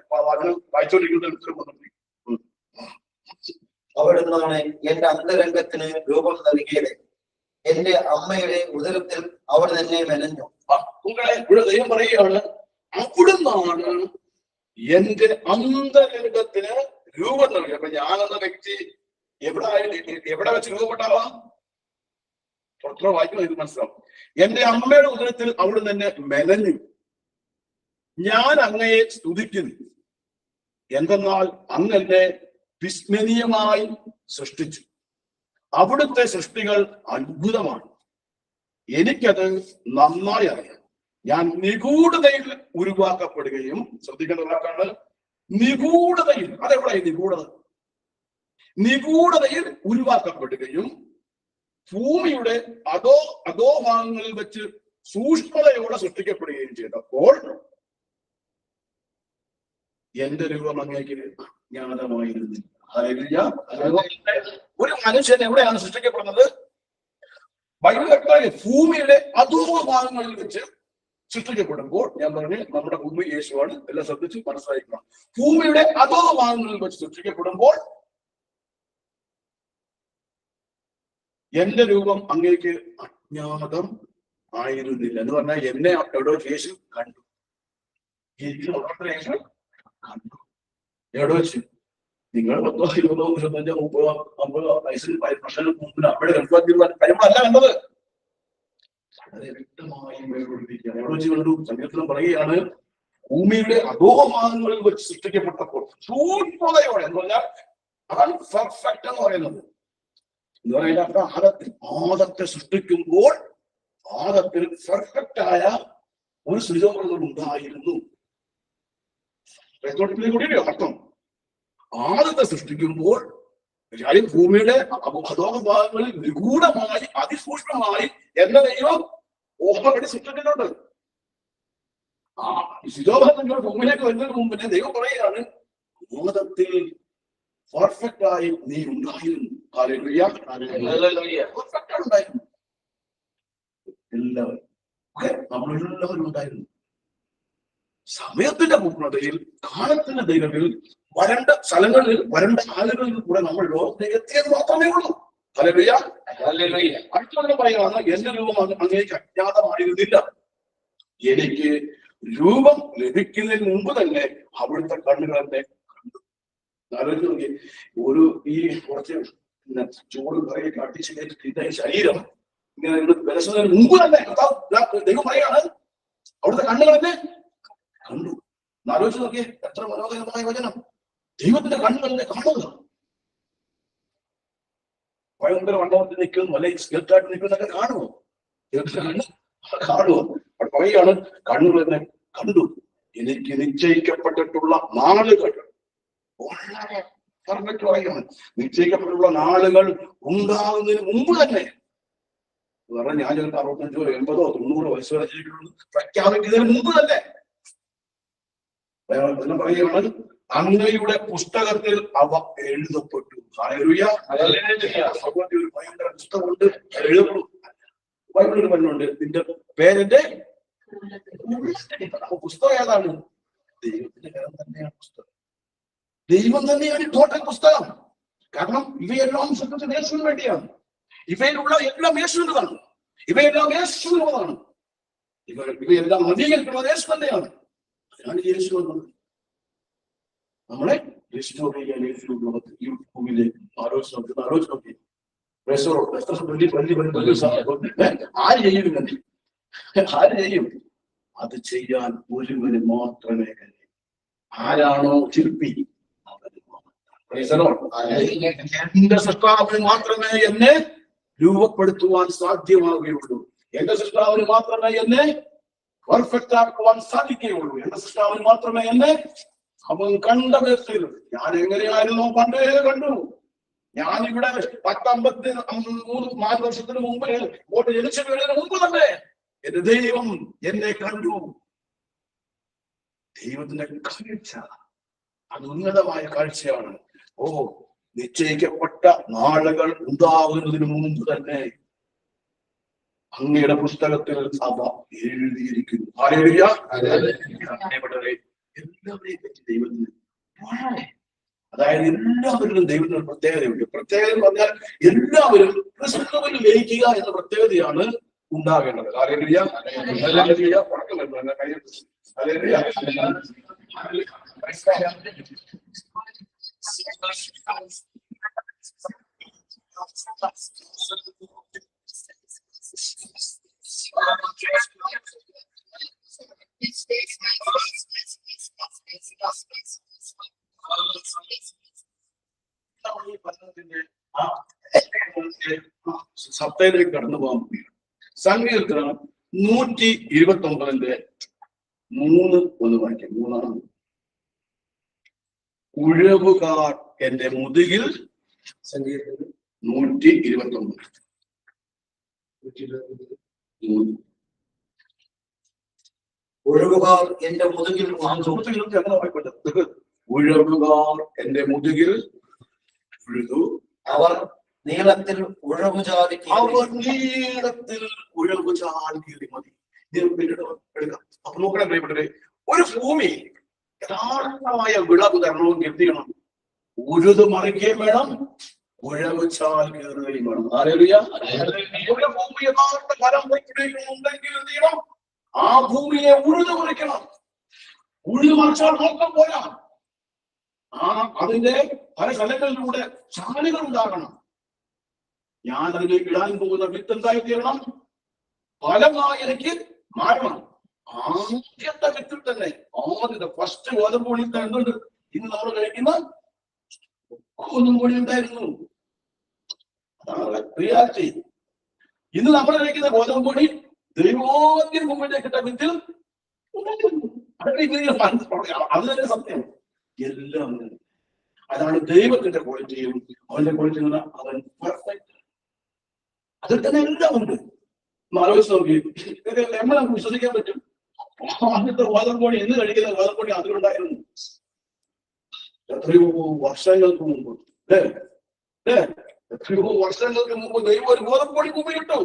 വായിച്ചോണ്ടിരിക്കുന്നത് അവിടുന്നാണ് എന്റെ അന്തരംഗത്തിന് രൂപം നൽകിയത്, എന്റെ അമ്മയുടെ ഉദരത്തിൽ അവർ തന്നെ മെനഞ്ഞു. ഇവിടെ ദൈവം പറയുകയാണ്, അവിടുന്നാണ് എന്റെ അന്തരംഗത്തിന് രൂപം നൽകി. അപ്പൊ ഞാനെന്ന വ്യക്തി എവിടെ വെച്ച് രൂപപ്പെട്ടാവാം? പത്രം വായിക്കുമ്പോൾ ഇത് മനസ്സിലാവും. എന്റെ അമ്മയുടെ ഉദരത്തിൽ അവിടുന്ന് എന്നെ മെനഞ്ഞു. ഞാൻ അങ്ങയെ സ്തുതിക്കുന്നു. എന്തെന്നാൽ അങ്ങ് എന്നെ വിസ്മരണീയമായി സൃഷ്ടിച്ചു. അവിടുത്തെ സൃഷ്ടികൾ അത്ഭുതമാണ്. എനിക്കത് നന്നായി അറിയാം. ഞാൻ നിഗൂഢതയിൽ ഉരുവാക്കപ്പെടുകയും, ശ്രദ്ധിക്കേണ്ട വാക്കാണ് നിഗൂഢതയിൽ. അതെവിടെ നിഗൂഢത? നിഗൂഢതയിൽ ഉരുവാക്കപ്പെടുകയും ഭൂമിയുടെ അധോഭാഗങ്ങളിൽ വെച്ച് സൂക്ഷ്മതയോടെ സൃഷ്ടിക്കപ്പെടുകയും ചെയ്തപ്പോൾ എന്റെ രൂപം അങ്ങേക്ക് അജ്ഞാതമായിരുന്നില്ല. ഒരു മനുഷ്യൻ എവിടെയാണ് സൃഷ്ടിക്കപ്പെടുന്നത്? ബൈബിൾ ഭൂമിയുടെ അധോഭാഗങ്ങളിൽ വെച്ച് സൃഷ്ടിക്കപ്പെടുമ്പോൾ, ഞാൻ പറഞ്ഞു നമ്മുടെ ഭൂമി യേശുവാണ്, എല്ലാം ശ്രദ്ധിച്ച് മനസ്സിലാക്കണം. ഭൂമിയുടെ അധോഭാഗങ്ങളിൽ വെച്ച് സൃഷ്ടിക്കപ്പെടുമ്പോൾ എന്റെ രൂപം അങ്ങേക്ക് അജ്ഞാതം ആയിരുന്നില്ല എന്ന് പറഞ്ഞാൽ എന്നെ എവിടെ യേശു കണ്ടു. യേശു കണ്ടു. എവിടെ വെച്ച്? നിങ്ങൾ 10, 20, 25, 30, 50 വയസ്സിൽ വർഷങ്ങൾക്ക് മുമ്പിൽ അവിടെ കഴിയുമ്പോഴല്ല കണ്ടത്. വളരെ വ്യക്തമായി വേർപെടുത്തിയിരിക്കുകയാണ്. എവിടെ വെച്ച് കണ്ടു? സംഗീതത്തിലും പറയുകയാണ്, ഭൂമിയുടെ അധോഭാഗങ്ങളിൽ വെച്ച് സൃഷ്ടിക്കപ്പെട്ടപ്പോൾ സൂക്ഷ്മതയോടെ എന്ന് പറഞ്ഞാൽ അതാണ് പെർഫെക്റ്റ് എന്ന് പറയുന്നത്. എന്ന് പറയുന്നത് ആദത്തെ സൃഷ്ടിക്കുമ്പോൾ ആദത്തിൽ പെർഫെക്റ്റ് ആയ ഒരു സൃജോപകരണം ഉണ്ടായിരുന്നു. അർത്ഥം ആദത്തെ സൃഷ്ടിക്കുമ്പോൾ ഭൂമിയുടെ അധോഭാഗങ്ങളിൽ നിഗൂഢമായി അതിസൂക്ഷ്മമായി എന്ന ദൈവം ഓഹരി സൃഷ്ടിച്ചിട്ടുണ്ട്. ആ ശിരോഭാഗങ്ങൾ ഭൂമിയിലേക്ക് വരുന്നതിന് മുമ്പിനെ ദൈവം പറയുകയാണ്, ആദത്തിൽ പെർഫെക്റ്റ് ആയി നീ ഉണ്ടായിരുന്നു. ഉണ്ടായിരുന്നു. എല്ലാവരും നമ്മളെല്ലാവരും ഉണ്ടായിരുന്നു. സമയത്തിന്റെ പൂർണ്ണതയിൽ, കാലത്തിന്റെ ദൈവത്തിൽ, വരണ്ട സ്ഥലങ്ങളിൽ, വരണ്ട ആളുകളിൽ കൂടെ നമ്മൾ ലോകത്തേക്ക് എത്തിയത് മാത്രമേ ഉള്ളൂ. അടുത്ത പറയുകയാണ്, എന്റെ രൂപം അങ്ങേക്ക് അജ്ഞാതമായിരുന്നില്ല. എനിക്ക് രൂപം ലഭിക്കുന്നതിന് മുമ്പ് തന്നെ അവിടുത്തെ കണ്ണുകൾ എന്നെ കണ്ടു. ആലോചിച്ച് നോക്കി, ഒരു ഈ കുറച്ച് ചൂട് കറിയെ കാട്ടിച്ച് ശരീരം ഇങ്ങനെ വിലസുന്നതിന് മുമ്പ് തന്നെ ദൈവം പറയാണ് അവിടുത്തെ കണ്ണുകൾ എന്നെ കണ്ടു. ആലോചിച്ച് നോക്കിയേ, എത്ര മനോഹരമായ വചനം. ദൈവത്തിന്റെ കണ്ണുകളെ കാണുക. ഭയങ്കര വണ്ണത്തിൽ നിൽക്കുന്നു, അല്ലെങ്കിൽ സ്കെൽറ്റായിട്ട് നിൽക്കുന്നതൊക്കെ കാണുമോ? ദൈവത്തിന്റെ കണ്ണ് കാണുമോ? അവിടെ പറയുകയാണ്, കണ്ണുകൾ എന്നെ കണ്ടു. എനിക്ക് നിശ്ചയിക്കപ്പെട്ടിട്ടുള്ള നാളുകൾ വളരെ പെർഫെക്റ്റ് പറയുകയാണ്. നിശ്ചയിക്കപ്പെട്ടിട്ടുള്ള നാളുകൾ ഉണ്ടാകുന്നതിന് മുമ്പ് തന്നെ, കാരണം ഞാൻ 65, 80, 90 വയസ്സ് വരെ ജീവിക്കുന്നത് പ്രഖ്യാപിക്കുന്നതിന് മുമ്പ് തന്നെ പറയുകയാണ്, അങ്ങയുടെ പുസ്തകത്തിൽ അവ എഴുതപ്പെട്ടു. ഒരു ഭയങ്കര പുസ്തകമുണ്ട്, എഴുതപ്പെടും. ബൈബിളിൽ പറഞ്ഞുണ്ട്, നിന്റെ പേരിന്റെ പുസ്തകം ഏതാണ്? ദൈവത്തിന്റെ പേരം തന്നെയാണ് പുസ്തകം. ദൈവം തന്നെയാണ് ടോട്ടൽ പുസ്തകം. കാരണം ഇവയെല്ലാം സത്യത്തിൽ യേശുവിന് വേണ്ടിയാണ്. ഇവയിലുള്ള എല്ലാം യേശുവിൻ്റെതാണ്. ഇവയെല്ലാം യേശുവിനുള്ളതാണ്. ഇവയെല്ലാം നവീകരിക്കുന്നത് യേശു തന്നെയാണ്. അതിനാണ് യേശു എന്നത്. നമ്മളെ റെസ്റ്റോർ ചെയ്യാൻ യേശു ഈ ഭൂമിയിലേക്ക് ആലോചിച്ച് നോക്കി. ആര് ചെയ്യും? ആര് ചെയ്യും? അത് ചെയ്യാൻ ഒരുവന് മാത്രമേ കഴിയൂ. ആരാണോ ശില്പി, എന്റെ സൃഷ്ടാവിന് മാത്രമേ എന്നെ രൂപപ്പെടുത്തുവാൻ സാധ്യമാവുകയുള്ളൂ. എന്റെ സൃഷ്ടാവിന് മാത്രമേ എന്നെ പെർഫെക്റ്റ് ആക്കുവാൻ സാധിക്കുകയുള്ളൂ. എന്റെ സൃഷ്ടാവിന് മാത്രമേ എന്നെ അവൻ കണ്ട വ്യക്തിയിൽ ഞാൻ എങ്ങനെയായിരുന്നു പണ്ടേ കണ്ടു. ഞാനിവിടെ 10-53 വർഷത്തിന് മുമ്പ് വോട്ട് ജനിച്ചു വീഴുന്നതിന് മുമ്പ് തന്നെ എന്റെ ദൈവം എന്നെ കണ്ടു. ദൈവത്തിന്റെ കാഴ്ച അത് ഉന്നതമായ കാഴ്ചയാണ്. ഓ, നിശ്ചയിക്കപ്പെട്ട നാളുകൾ ഉണ്ടാകുന്നതിന് മുമ്പ് തന്നെ അങ്ങയുടെ പുസ്തകത്തിൽ അവ എഴുതിയിരിക്കുന്നു. എല്ലാവരെയും പറ്റി ദൈവത്തിന് വളരെ, അതായത് എല്ലാവരിലും ദൈവത്തിന് പ്രത്യേകതയുണ്ട്. പ്രത്യേകത എന്ന് പറഞ്ഞാൽ എല്ലാവരും ക്രിസ്തുവിൽ ലയിക്കുക എന്ന പ്രത്യേകതയാണ് ഉണ്ടാകേണ്ടത്. വചനത്തിന്റെ ആ സത്തയിലേക്ക് കടന്നു പോകാൻ പറ്റില്ല. സങ്കീർത്തനം 129 3 ഒന്ന് വായിക്കാം. 3 ഉഴവുകാർ എന്റെ മുതുകിൽ. സങ്കീർത്തനം 129 3. ഒഴുകുകാർ എന്റെ മുതുകിൽ ഉഴവുകാർ എന്റെ മുതുകിൽ ഉഴുതു. അവർ നീളത്തിൽ ഉഴവു ചാടി അവർ നീളത്തിൽ ഉഴവു ചാടി മതി. അപ്പൊ നോക്കണം പ്രിയപ്പെട്ടവരെ, ഒരു ഭൂമി യഥാർത്ഥമായ വിളവ് തരണവും കരുതിയണം, ഉഴുതു മറിക്കുകയും വേണം, ഉഴവ് ചാൽ കയറുകയും വേണം. ഹല്ലേലൂയ. ഒരു ഭൂമി യഥാർത്ഥ ഫലം പുറപ്പെടുവിക്കുന്നുണ്ടെങ്കിൽ എന്ത് ചെയ്യണം? ആ ഭൂമിയെ ഉഴുതു മറിക്കണം. ഉഴുതു മറിച്ചാൽ മാത്രം പോരാ, അതിന്റെ പല സ്ഥലങ്ങളിലൂടെ ചാലുകൾ ഉണ്ടാകണം. ഞാൻ അതിലേക്ക് ഇടാൻ പോകുന്ന വിത്ത് എന്തായി തീരണം? ഫലമായി എനിക്ക് മാറണം. ആദ്യത്തെ വിത്തിൽ തന്നെ, ആദ്യത്തെ ഫസ്റ്റ് ഗോതമ്പൊടി എന്തുണ്ട്? ഇന്ന് നമ്മൾ കഴിക്കുന്ന ഗോതമ്പൊടി ഉണ്ടായിരുന്നു. അതാണ് റിയാലിറ്റി. ഇന്ന് നമ്മൾ കഴിക്കുന്ന ഗോതമ്പൊടി ദൈവോദ്യം മുമ്പിലേക്ക് ഇട്ട വിത്തിൽ ഉണ്ടായിരുന്നു. അത് തന്നെ സത്യം. എല്ലാം അതാണ് ദൈവത്തിന്റെ ക്വാളിറ്റിയും. അവന്റെ ക്വാളിറ്റി എന്ന് പറഞ്ഞാൽ അവൻ പെർഫെക്റ്റ്. അതിൽ തന്നെ എല്ലാം ഉണ്ട്. ആലോചിച്ച് നോക്കി, എങ്ങനെ നമുക്ക് വിശ്വസിക്കാൻ പറ്റും? ആദ്യത്തെ ഗോതമ്പൊടി എന്ന് കഴിക്കുന്ന ഗോതമ്പൊടി അതിലുണ്ടായിരുന്നു എത്രയോ വർഷങ്ങൾക്ക് മുമ്പ്. എത്രയോ വർഷങ്ങൾക്ക് മുമ്പ് ദൈവം ഒരു ഗോതമ്പൊടി മുമ്പിലിട്ടു.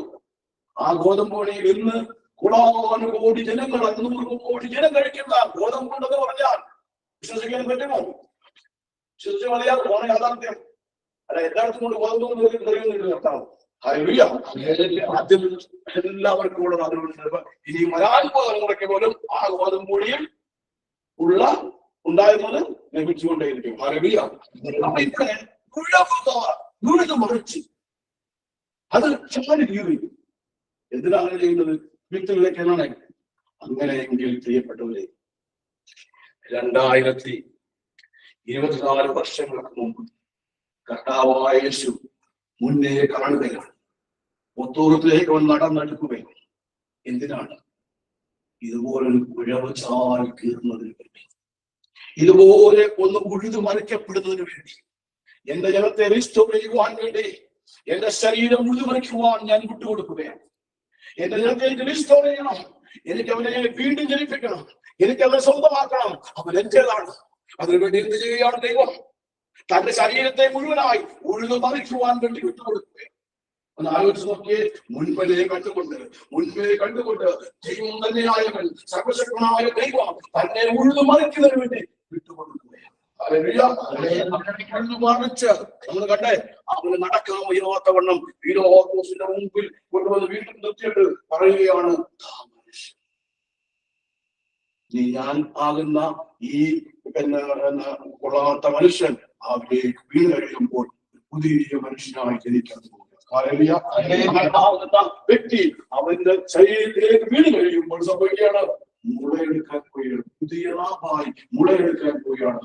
ആ ഗോതമ്പൊടി ഇന്ന് കോടി ജനങ്ങൾ, 500 കോടി ജനം കഴിക്കുന്ന ഗോതമ്പുണ്ടെന്ന് പറഞ്ഞാൽ വിശ്വസിക്കാൻ പറ്റുമോ? വിശ്വസിച്ച് മതിയാകും. പോണ യാഥാർത്ഥ്യം അല്ല. എല്ലായിടത്തും കൊണ്ട് ഗോതമ്പ് കഴിയുന്നില്ല നിർത്താം. ആദ്യം എല്ലാവർക്കും കൂടെ അതുകൊണ്ട് ഇനി വരാൻ തലമുറയ്ക്ക് പോലും ആ ഗോതമ്പൊടിയിൽ ഉണ്ടായിരുന്നത് ലഭിച്ചുകൊണ്ടേയിരിക്കും. ഉഴുതു മറിച്ച് അത് ചാടി കീറി. എന്തിനാണ് ചെയ്യുന്നത്? വിത്തുകളിലേക്കാണ്. അങ്ങനെയെങ്കിൽ പ്രിയപ്പെട്ടവരെ, 2024 വർഷങ്ങൾക്ക് മുമ്പ് കർത്താവായ യേശു മുന്നേ കാണുകയാണ്. ഒത്തോറത്തിലേക്ക് വന്ന് നടന്നെടുക്കുകയും. എന്തിനാണ്? ഇതുപോലൊരു ഉഴവ് ചാടി കീറുന്നതിന് വേണ്ടി, ഇതുപോലെ ഒന്ന് ഉഴുതു മറിക്കപ്പെടുന്നതിന് വേണ്ടി, എന്റെ ജനത്തെ റിസ്റ്റോർ ചെയ്യുവാൻ വേണ്ടി, എന്റെ ശരീരം ഉഴുതുമറിക്കുവാൻ ഞാൻ വിട്ടുകൊടുക്കുകയാണ്. എന്റെ ജനത്തെ എനിക്ക് റിസ്റ്റോർ ചെയ്യണം. എനിക്ക് അവനെ വീണ്ടും ജനിപ്പിക്കണം. എനിക്ക് അവനെ സ്വന്തമാക്കണം. അവൻ എന്റേതാണ്. അതിനുവേണ്ടി എന്ത് ചെയ്യുകയാണ് ദൈവം? തന്റെ ശരീരത്തെ മുഴുവനായി ഉഴുതു മറിക്കുവാൻ വേണ്ടി വിട്ടുകൊടുക്കുകയാണ്. ഒന്ന് ആലോചിച്ച് നോക്കിയേ. മുൻപേ കണ്ടുകൊണ്ട് ദൈവം തന്നെയായവൻ, സർവശക്തനായ ദൈവം തന്നെ ഉഴുതു മറിക്കുന്നതിന് വേണ്ടി വിട്ടുകൊടുക്കുകയാണ്. മറിച്ച് നമ്മൾ കണ്ടേ, അവന് നടക്കാൻ വയ്യാത്തവണ്ണം പീലാത്തോസിന്റെ മുമ്പിൽ കൊണ്ടുവന്ന് വീണ്ടും നിർത്തിയിട്ട് പറയുകയാണ്, നീ ഞാൻ ആകുന്ന ഈ കൊള്ളാത്ത മനുഷ്യൻ അവരിലേക്ക് വീണ് കഴിയുമ്പോൾ പുതിയ മനുഷ്യനായി ജനിക്കാൻ പോകുക. വ്യക്തി അവന്റെ ശരീരത്തിലേക്ക് വീണ് കഴിയുമ്പോൾ സംഭവിക്കുകയാണ്, മുളയെടുക്കാൻ പോവുകയാണ്. പുതിയ നാമായി മുളയെടുക്കാൻ പോവുകയാണ്.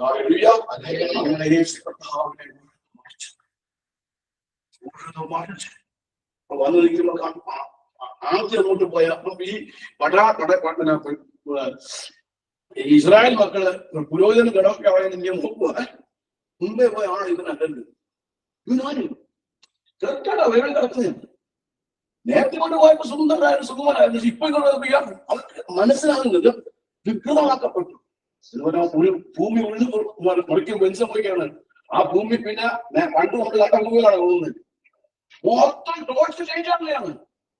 വന്നു നിൽക്കുമ്പോൾ ആദ്യം അങ്ങോട്ട് പോയ ഈ ഇസ്രായേൽ മക്കള് പുരോഹിതന് കിടക്കെ അവനെ മുമ്പേ പോയ ആണ് ഇതിനല്ലല്ലോ. ഇവനാരും തീർച്ചയായിട്ടും അവരുടെ കിടക്കുന്നത് നേരത്തെ കൊണ്ട് പോയപ്പോ സുഖമനായിരുന്നു. ഇപ്പൊ അവർക്ക് മനസ്സിലാകുന്നത് വികൃതമാക്കപ്പെട്ടു. ഒരു ഭൂമി ഉഴുതു മുറിക്കും സംഭവിക്കുകയാണ്. ആ ഭൂമി പിന്നെ പണ്ട് കൊണ്ട് കട്ടഭൂമികളാണ് പോകുന്നത്. മൊത്തം ടോർച്ച് ചെയ്യാണ്.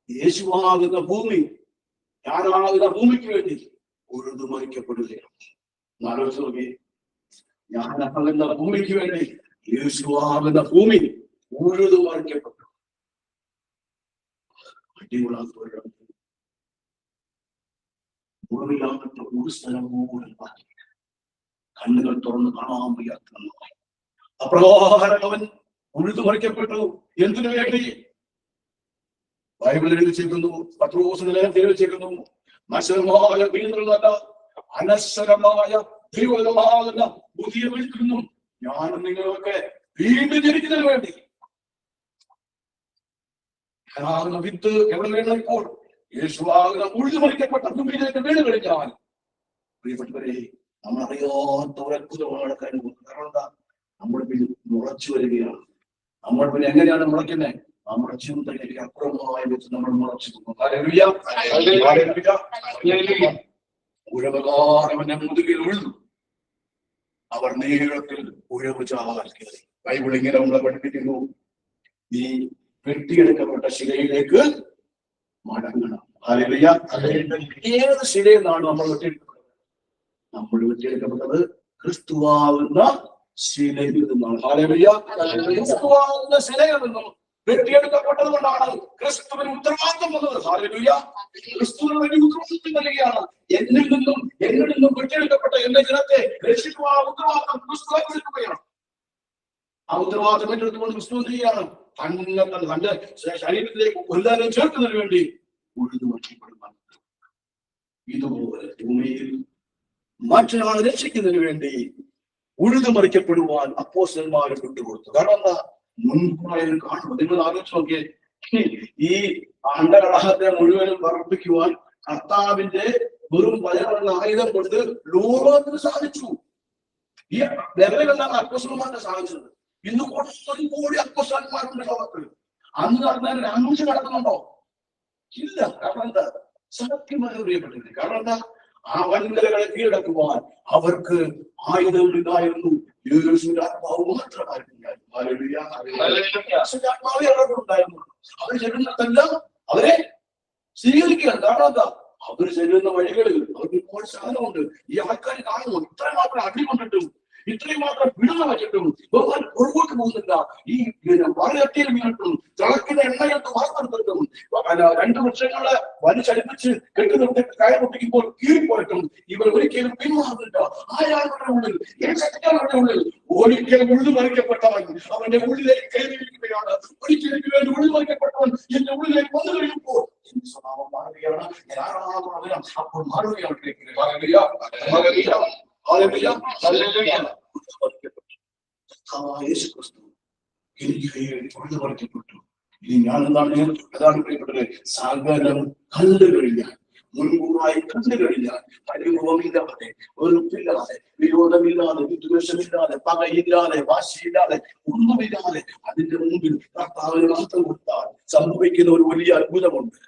യേശുവാകുന്ന ഭൂമി, ഞാനാകുന്ന ഭൂമിക്ക് വേണ്ടി ഉഴുതു മറിക്കപ്പെടുകയാണ്. ആലോചിച്ച് നോക്കി, ഞാനാകുന്ന ഭൂമിക്ക് വേണ്ടി യേശുവാകുന്ന ഭൂമി ഉഴുതു മറിക്കപ്പെട്ടു. മുറിവില്ലാത്ത ഒരു സ്ഥലം പോലും കണ്ണുകൾ തുറന്ന് കാണാൻ വയ്യാത്ത അപ്രകാരം അവൻ ഉഴുതു മറിക്കപ്പെട്ടു. എന്തിനു വേണ്ടി? ബൈബിളിൽ എഴുതിച്ചേക്കുന്നു, പത്രോസിന്റെ ലേഖനത്തിൽ എഴുതിച്ചേക്കുന്നു, നശ്വരമായ വീണല്ല അനശ്വരമായ ദൈവമാകുന്ന പുതിയ വിളിക്കുന്നു. ഞാനും നിങ്ങളൊക്കെ വീണ്ടും ജനിക്കുന്നതിന് വേണ്ടി. വിത്ത് എവിടെ വീണ ഇപ്പോൾ യേശുവാകുന്ന ഉഴുതുമറിക്കപ്പെട്ട ഭൂമിയിലേക്ക് വീണ് കഴിഞ്ഞാൽ പ്രിയപ്പെട്ടവരെ നമ്മളറിയാത്ത ഒരത്ഭുതമാണ് കഴിവ്. കാരണം എന്താ? നമ്മൾ പിന്നെ മുളച്ചു വരികയാണ്. നമ്മൾ പിന്നെ എങ്ങനെയാണ് മുളയ്ക്കുന്നത്? നമ്മുടെ ചിന്തയിലേക്ക് അക്രമമായി വെച്ച് നമ്മൾ മുളച്ചു. ഉഴവകാരവന്റെ മുതുകിൽ ഉഴുതു, അവർ നീളത്തിൽ ഉഴവ് ചാവാക്കി. ബൈബിൾ ഇങ്ങനെ നമ്മളെ പഠിപ്പിക്കുന്നു, നീ വെട്ടിയെടുക്കപ്പെട്ട ശിലയിലേക്ക് മടങ്ങണം. ഏത് ശിലയിൽ നിന്നാണ് നമ്മൾ വെട്ടിയെടുക്കപ്പെട്ടത്? നമ്മൾ വെട്ടിയെടുക്കപ്പെട്ടത് ക്രിസ്തുവാകുന്ന ശിലയിൽ നിന്നാണ്. ക്രിസ്തുവാകുന്ന ശിലയിൽ നിന്നും വെട്ടിയെടുക്കപ്പെട്ടത് കൊണ്ടാണ് ക്രിസ്തുവിന് ഉത്തരവാദിത്വം വന്നത്. ക്രിസ്തുവിന് വേണ്ടി ഉത്തരവാദിത്വം നൽകുകയാണ്. എന്നിൽ നിന്നും വെട്ടിയെടുക്കപ്പെട്ട എന്റെ ജനത്തെ രക്ഷിക്കുവാനുള്ള ഉത്തരവാദിത്വം ക്രിസ്തു ഏറ്റെടുക്കുകയാണ്. ആ ഉത്തരവാദിത്വം ഏറ്റെടുത്തുകൊണ്ട് ക്രിസ്തു ചെയ്യുകയാണ് തന്റെ ശരീരത്തിലേക്ക് കൊല്ലാനും ചേർക്കുന്നതിന് വേണ്ടി ഉഴുതു മാറ്റപ്പെടുന്നത്. ഇതുപോലെ ഭൂമിയിൽ മറ്റൊരാളെ രക്ഷിക്കുന്നതിന് വേണ്ടി ഉഴുതുമറിക്കപ്പെടുവാൻ അപ്പോസ്തലന്മാരെ വിട്ടുകൊടുത്തു. കാരണം എന്താ? മുൻപായത് കാണുമ്പോൾ നിങ്ങൾ ആലോചിച്ച് നോക്കിയേ, ഈ അണ്ടകടാഹത്തെ മുഴുവനും വർദ്ധിപ്പിക്കുവാൻ കർത്താവിന്റെ വെറും വചനമെന്ന ആയുധം കൊണ്ട് ലോകത്തിന് സാധിച്ചു. ഈ ലെവലിലാണ് അപ്പോസ്തലന്മാരെ സാധിച്ചത്. ഇന്ന് കോടി അപ്പോസ്തലന്മാരുണ്ട് ലോകത്തിൽ. അന്ന് നടന്നതിന് 5 നടക്കുന്നുണ്ടോ? ഇല്ല. കാരണം എന്താ? സത്യമായി അറിയപ്പെട്ടില്ല. കാരണം എന്താ? ആ വൻകരകളെ കീഴടക്കുവാൻ അവർക്ക് ആയുധങ്ങളില്ലായിരുന്നു. യേശുവിന്റെ ആത്മാവ് മാത്രമായിരുന്നു. ആത്മാവുണ്ടായിരുന്നു. അവർ ചെല്ലുന്നിടത്തെല്ലാം അവരെ സ്വീകരിക്കുകയാണ്. കാരണം എന്താ? അവർ ചെല്ലുന്ന വഴികളിൽ അവർക്ക് ഇപ്പോൾ സാധനമുണ്ട്. ഈ ആൾക്കാർ കാണുന്നു, ഇത്രയും മാത്രം അടി കൊണ്ടിട്ടും ഇത്രയും മാത്രം വിടുന്ന വെച്ചിട്ടും പുറകോട്ട് പോകുന്നില്ല. ഈ വളരെയത്തിൽ വീണിട്ടും തിളക്കുന്ന എണ്ണയെടുത്ത് വാർത്തെടുത്തിട്ടും 2 വൃക്ഷങ്ങളെ വലിച്ചടിപ്പിച്ച് കെട്ടുനിർത്തി കയർ പൊട്ടിക്കുമ്പോൾ കീറിപ്പോയിട്ടും ഇവർ ഒരിക്കലും പിന്മാറുന്നില്ല. ആയാളുടെ ഉള്ളിൽ ഒരിക്കലും ഉഴുതുമറിക്കപ്പെട്ടവൻ അവന്റെ ഉള്ളിലേക്ക് കയറിയിരിക്കുകയാണ്. ഒരിക്കലും വേണ്ടി ഉഴുതുമറിക്കപ്പെട്ടവൻ എന്റെ ഉള്ളിലേക്ക് വന്നു കഴിയുമ്പോൾ എന്റെ സ്വഭാവം മാറുകയാണ്. ഞാൻ ആരാധന അപ്പോൾ മാറുകയാണ്. യേശു ക്രിസ്തു എനിക്ക് ഉഴുതുമറിക്കപ്പെട്ടു. ഇനി ഞാൻ അതാണ് പ്രിയപ്പെട്ടത്. സകലം കണ്ടു കഴിഞ്ഞാൽ, മുൻകൂറായി കണ്ടു കഴിഞ്ഞാൽ, പരിഭവമില്ലാതെ, വെറുപ്പില്ലാതെ, വിരോധമില്ലാതെ, വിദ്വേഷമില്ലാതെ, പകയില്ലാതെ, വാശിയില്ലാതെ, ഒന്നുമില്ലാതെ അതിന്റെ മുമ്പിൽ കർത്താവിന് മഹത്വം കൊടുത്താൽ സംഭവിക്കുന്ന ഒരു വലിയ അത്ഭുതമുണ്ട്.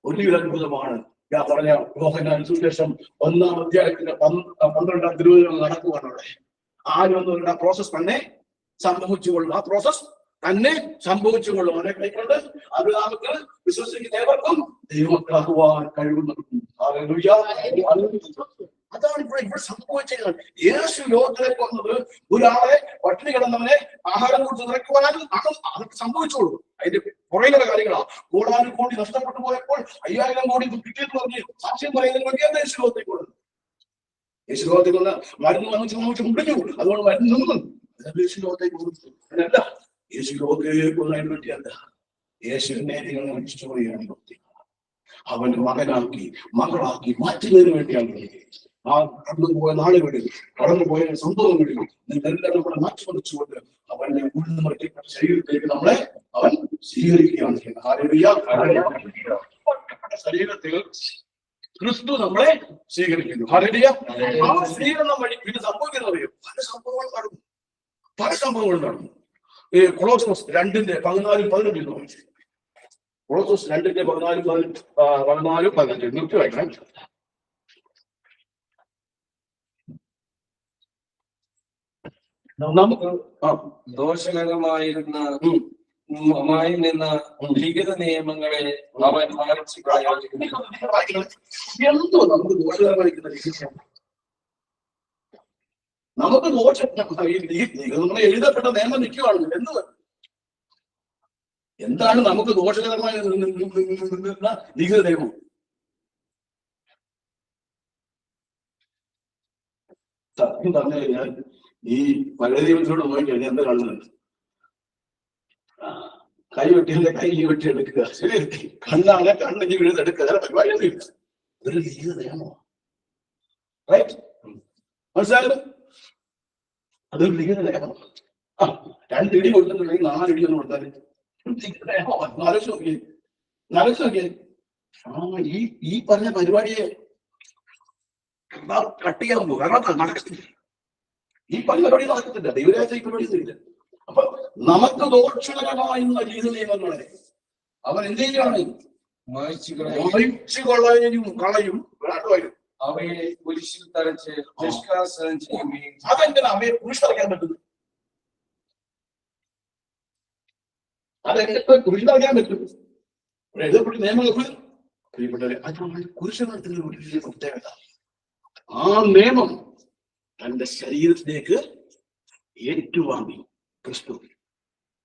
വലിയൊരു അത്ഭുതമാണ്. ഞാൻ പറഞ്ഞ യോഹന്നാൻ സുവിശേഷം 1-ാം അധ്യായത്തിന്റെ 12-ാം തിരുവചനം നടക്കുവാണ്. അവിടെ ആരും ആ പ്രോസസ് തന്നെ സംഭവിച്ചുകൊള്ളും. ആ പ്രോസസ് തന്നെ സംഭവിച്ചുകൊള്ളും. അവനെ കൈക്കൊണ്ട് അത് നമുക്ക് വിശ്വസിക്കുന്ന ഏവർക്കും ദൈവമക്കളാകുവാൻ കഴിവുന്നുണ്ട്. അതാണ് ഇവിടെ സംഭവിച്ചത്. യേശു ലോകത്തിലേക്ക് വന്നത് ഒരാളെ പട്ടിണി കിടന്നവനെ ആഹാരം കൊടുത്ത് നിറയ്ക്കുവാനും അതൊക്കെ സംഭവിച്ചോളൂ. അതിന്റെ കുറേയേറെ കാര്യങ്ങളാണ്. കോടി നഷ്ടപ്പെട്ടു പോയപ്പോൾ 5000 കോടി കിട്ടിയെന്ന് പറഞ്ഞ് സാക്ഷ്യം പറയുന്നതിന് വേണ്ടിയാണ് യേശു ലോകത്തേക്ക് വന്നത്. യേശു ലോകത്തേക്ക് വന്ന മരുന്ന് വാങ്ങിച്ച് മുടിഞ്ഞു. അതുകൊണ്ട് മരുന്ന് നിന്നു. യേശു ലോകത്തേക്ക് കൊടുത്തു. അതല്ല, യേശു ലോകത്തേക്ക് വന്നതിന് വേണ്ടിയല്ല. യേശുവിനെ ഹിസ്റ്റോറിയാണ് അവന്റെ മകനാക്കി മകളാക്കി മാറ്റുന്നതിന് വേണ്ടിയാണ്. ആ കടന്നുപോയ നാളുകളിൽ കടന്നുപോയ സംഭവങ്ങളിൽ നിങ്ങളെല്ലാം നമ്മളെ മാറ്റിമറിച്ചുകൊണ്ട് അവന്റെ ഉഴുതുമറിക്കപ്പെട്ട ശരീരത്തിലേക്ക് നമ്മളെ അവൻ സ്വീകരിക്കുകയാണ് ചെയ്യുന്നത്. ശരീരത്തിൽ ക്രിസ്തു നമ്മളെ സ്വീകരിക്കുന്നു. ആ സ്വീകരണം വഴി പിന്നെ സംഭവിക്കുന്നത് അറിയും. പല സംഭവങ്ങളും നടന്നു. ഈ കൊളോസോസ് 2:14-15 കൊളോസോസ് 2:14-15 നിർത്തി വായിക്കണം. നമുക്ക് ദോഷകരമായിരുന്ന നിന്ന് ലിഖിത നിയമങ്ങളെ അവൻ മാനിച്ചു കളയുന്നു. എന്തോ നമുക്ക് ദോഷകരമായിരിക്കുന്ന നമുക്ക് ദോഷം നമ്മളെ എഴുതപ്പെട്ട നിയമം നിൽക്കുകയാണ്. എന്താണ് നമുക്ക് ദോഷകരമായ ലിഖിത നിയമം? സത്യം പറഞ്ഞു കഴിഞ്ഞാൽ ഈ പഴയ ദൈവത്തിനോട് പോയി കഴിഞ്ഞാൽ എന്താ കാണുന്നത്? കൈ വെട്ടിയല്ലേ കൈ വെട്ടിയെടുക്കുക, കണ്ണാണ് കണ്ണിഞ്ഞ് വീഴുന്നെടുക്കുക, പരിപാടിയൊന്നുമില്ല. ഇതൊരു ലിഖിത നിയമമാണ്. റൈറ്റ്? മനസ്സിലായത്? അതൊരു ലിഖിത നിയമമാണ്. 2 ഇടി കൊടുത്തിട്ടുണ്ടെങ്കിൽ 4 ഇടി ഒന്ന് കൊടുത്താല് ആലോചിച്ച് നോക്കിയേ. ഈ പറഞ്ഞ പരിപാടിയെ കട്ട് ചെയ്യാൻ പോകും. കാരണം നടക്കത്തില്ല, ഈ പറഞ്ഞ പരിപാടി നടക്കത്തില്ല, ദൈവരാജ്യ ഈ പരിപാടി ഇല്ല. അപ്പൊ നമുക്ക് ദോഷകരമായിരുന്ന ജീവിത നിയമങ്ങളെ അവൻ എന്ത് ചെയ്യുകയാണ്? മായ്ച്ചു കളയും. അവയെ കുരിശിൽ തറച്ച് നിഷ്കാസനം ചെയ്യുകയും. അതെങ്ങനെ അവയെ കുരിശിലറിയാൻ പറ്റുന്നു? അതെങ്ങനെ കുരിശിലറിയാൻ പറ്റും? എഴുതപ്പെട്ട നിയമങ്ങൾ പ്രിയപ്പെട്ടവരെ, അതാണ് കുരിശനത്തിന് ഒരു വലിയ പ്രത്യേകത. ആ നിയമം തന്റെ ശരീരത്തിലേക്ക് ഏറ്റുവാങ്ങി ക്രിസ്തു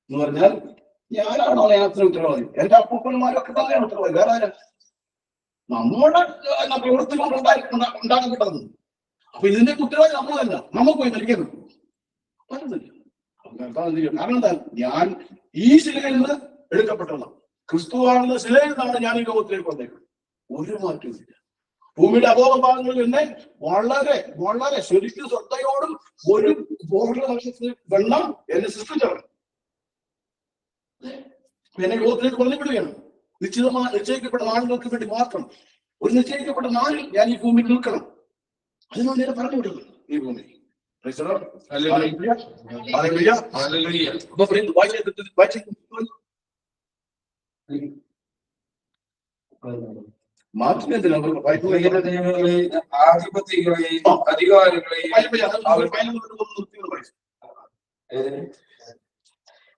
എന്ന് പറഞ്ഞാൽ ഞാനാണോ യാത്ര ഉത്തരവാദി? എന്റെ അപ്പൂപ്പന്മാരൊക്കെ തന്നെയാണ് ഉത്തരവാദി, വേറെ ആരാ? നമ്മുടെ പ്രവൃത്തി കൊണ്ട് ഉണ്ടാക്കപ്പെട്ടത്. അപ്പൊ ഇതിന്റെ ഉത്തരവാദി നമ്മളല്ല, നമുക്ക് പോയി മരിക്കാൻ പറ്റുന്നില്ല. കാരണം എന്താ? ഞാൻ ഈ ശിലയിൽ നിന്ന് എടുക്കപ്പെട്ടതാണ്, ക്രിസ്തുവാണെന്ന ശിലയിൽ നിന്നാണ് ഞാൻ ഈ ലോകത്തിലേക്ക് വന്നേക്കുന്നത്. ഒരു മാറ്റവും ഇല്ല. ഭൂമിയുടെ അബോധ ഭാഗങ്ങളിൽ എന്നെ വളരെ വളരെ ശരിക്കും ശ്രദ്ധയോടും ഒരു വെള്ളം എന്നെ സൃഷ്ടിച്ചവൻ എന്നെ ലോകത്തിലേക്ക് കൊണ്ടുവിടുകയാണ്. നിശ്ചയിക്കപ്പെട്ട നാളുകൾക്ക് വേണ്ടി മാത്രം ഒരു നിശ്ചയിക്കപ്പെട്ട നാളിൽ ഞാൻ ഈ ഭൂമിയിൽ നിൽക്കണം. അതിനോട് ഞാൻ പറഞ്ഞു വിടുന്നു ഈ ഭൂമി.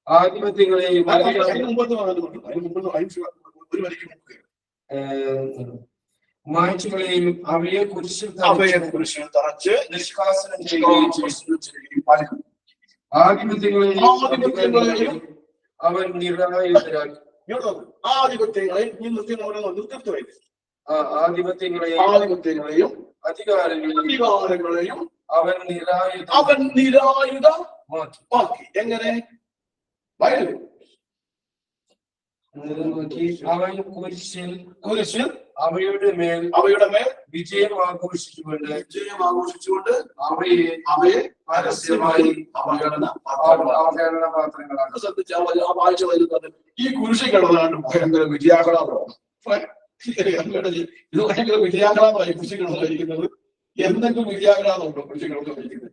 ആധിപത്യങ്ങളെയും അധികാരികളെയും മാറ്റുകളെയും അവയെ കുരിശിൽ തറച്ച് നിഷ്കാസനം ചെയ്യുകയും ആധിപത്യങ്ങളെയും അവൻ നിരായുധരാക്കി. ആധിപത്യങ്ങളെയും ആധിപത്യങ്ങളെയും അധികാരങ്ങളെയും അവൻ നിരായുധമാക്കി. എങ്ങനെ? അവൻ കുരിശിൽ അവയുടെ മേൽ വിജയം ആഘോഷിച്ചുകൊണ്ട് അവയെ പരസ്യമായി അവഹേളന പാത്രങ്ങളാണ്. ഈ കുരിശിൽ കിടന്നാണ് ഭയങ്കര വിജയാഹ്ലാദമാണ്. ഇത് ഭയങ്കര വിജയാഹ്ലാദമായി കുരിശിൽ കിടന്നിരിക്കുന്നത്. എന്തെങ്കിലും വിജയാഹ്ലാദം ഉണ്ടോ കുരിശിൽ കിടന്ന് മരിക്കുന്നത്?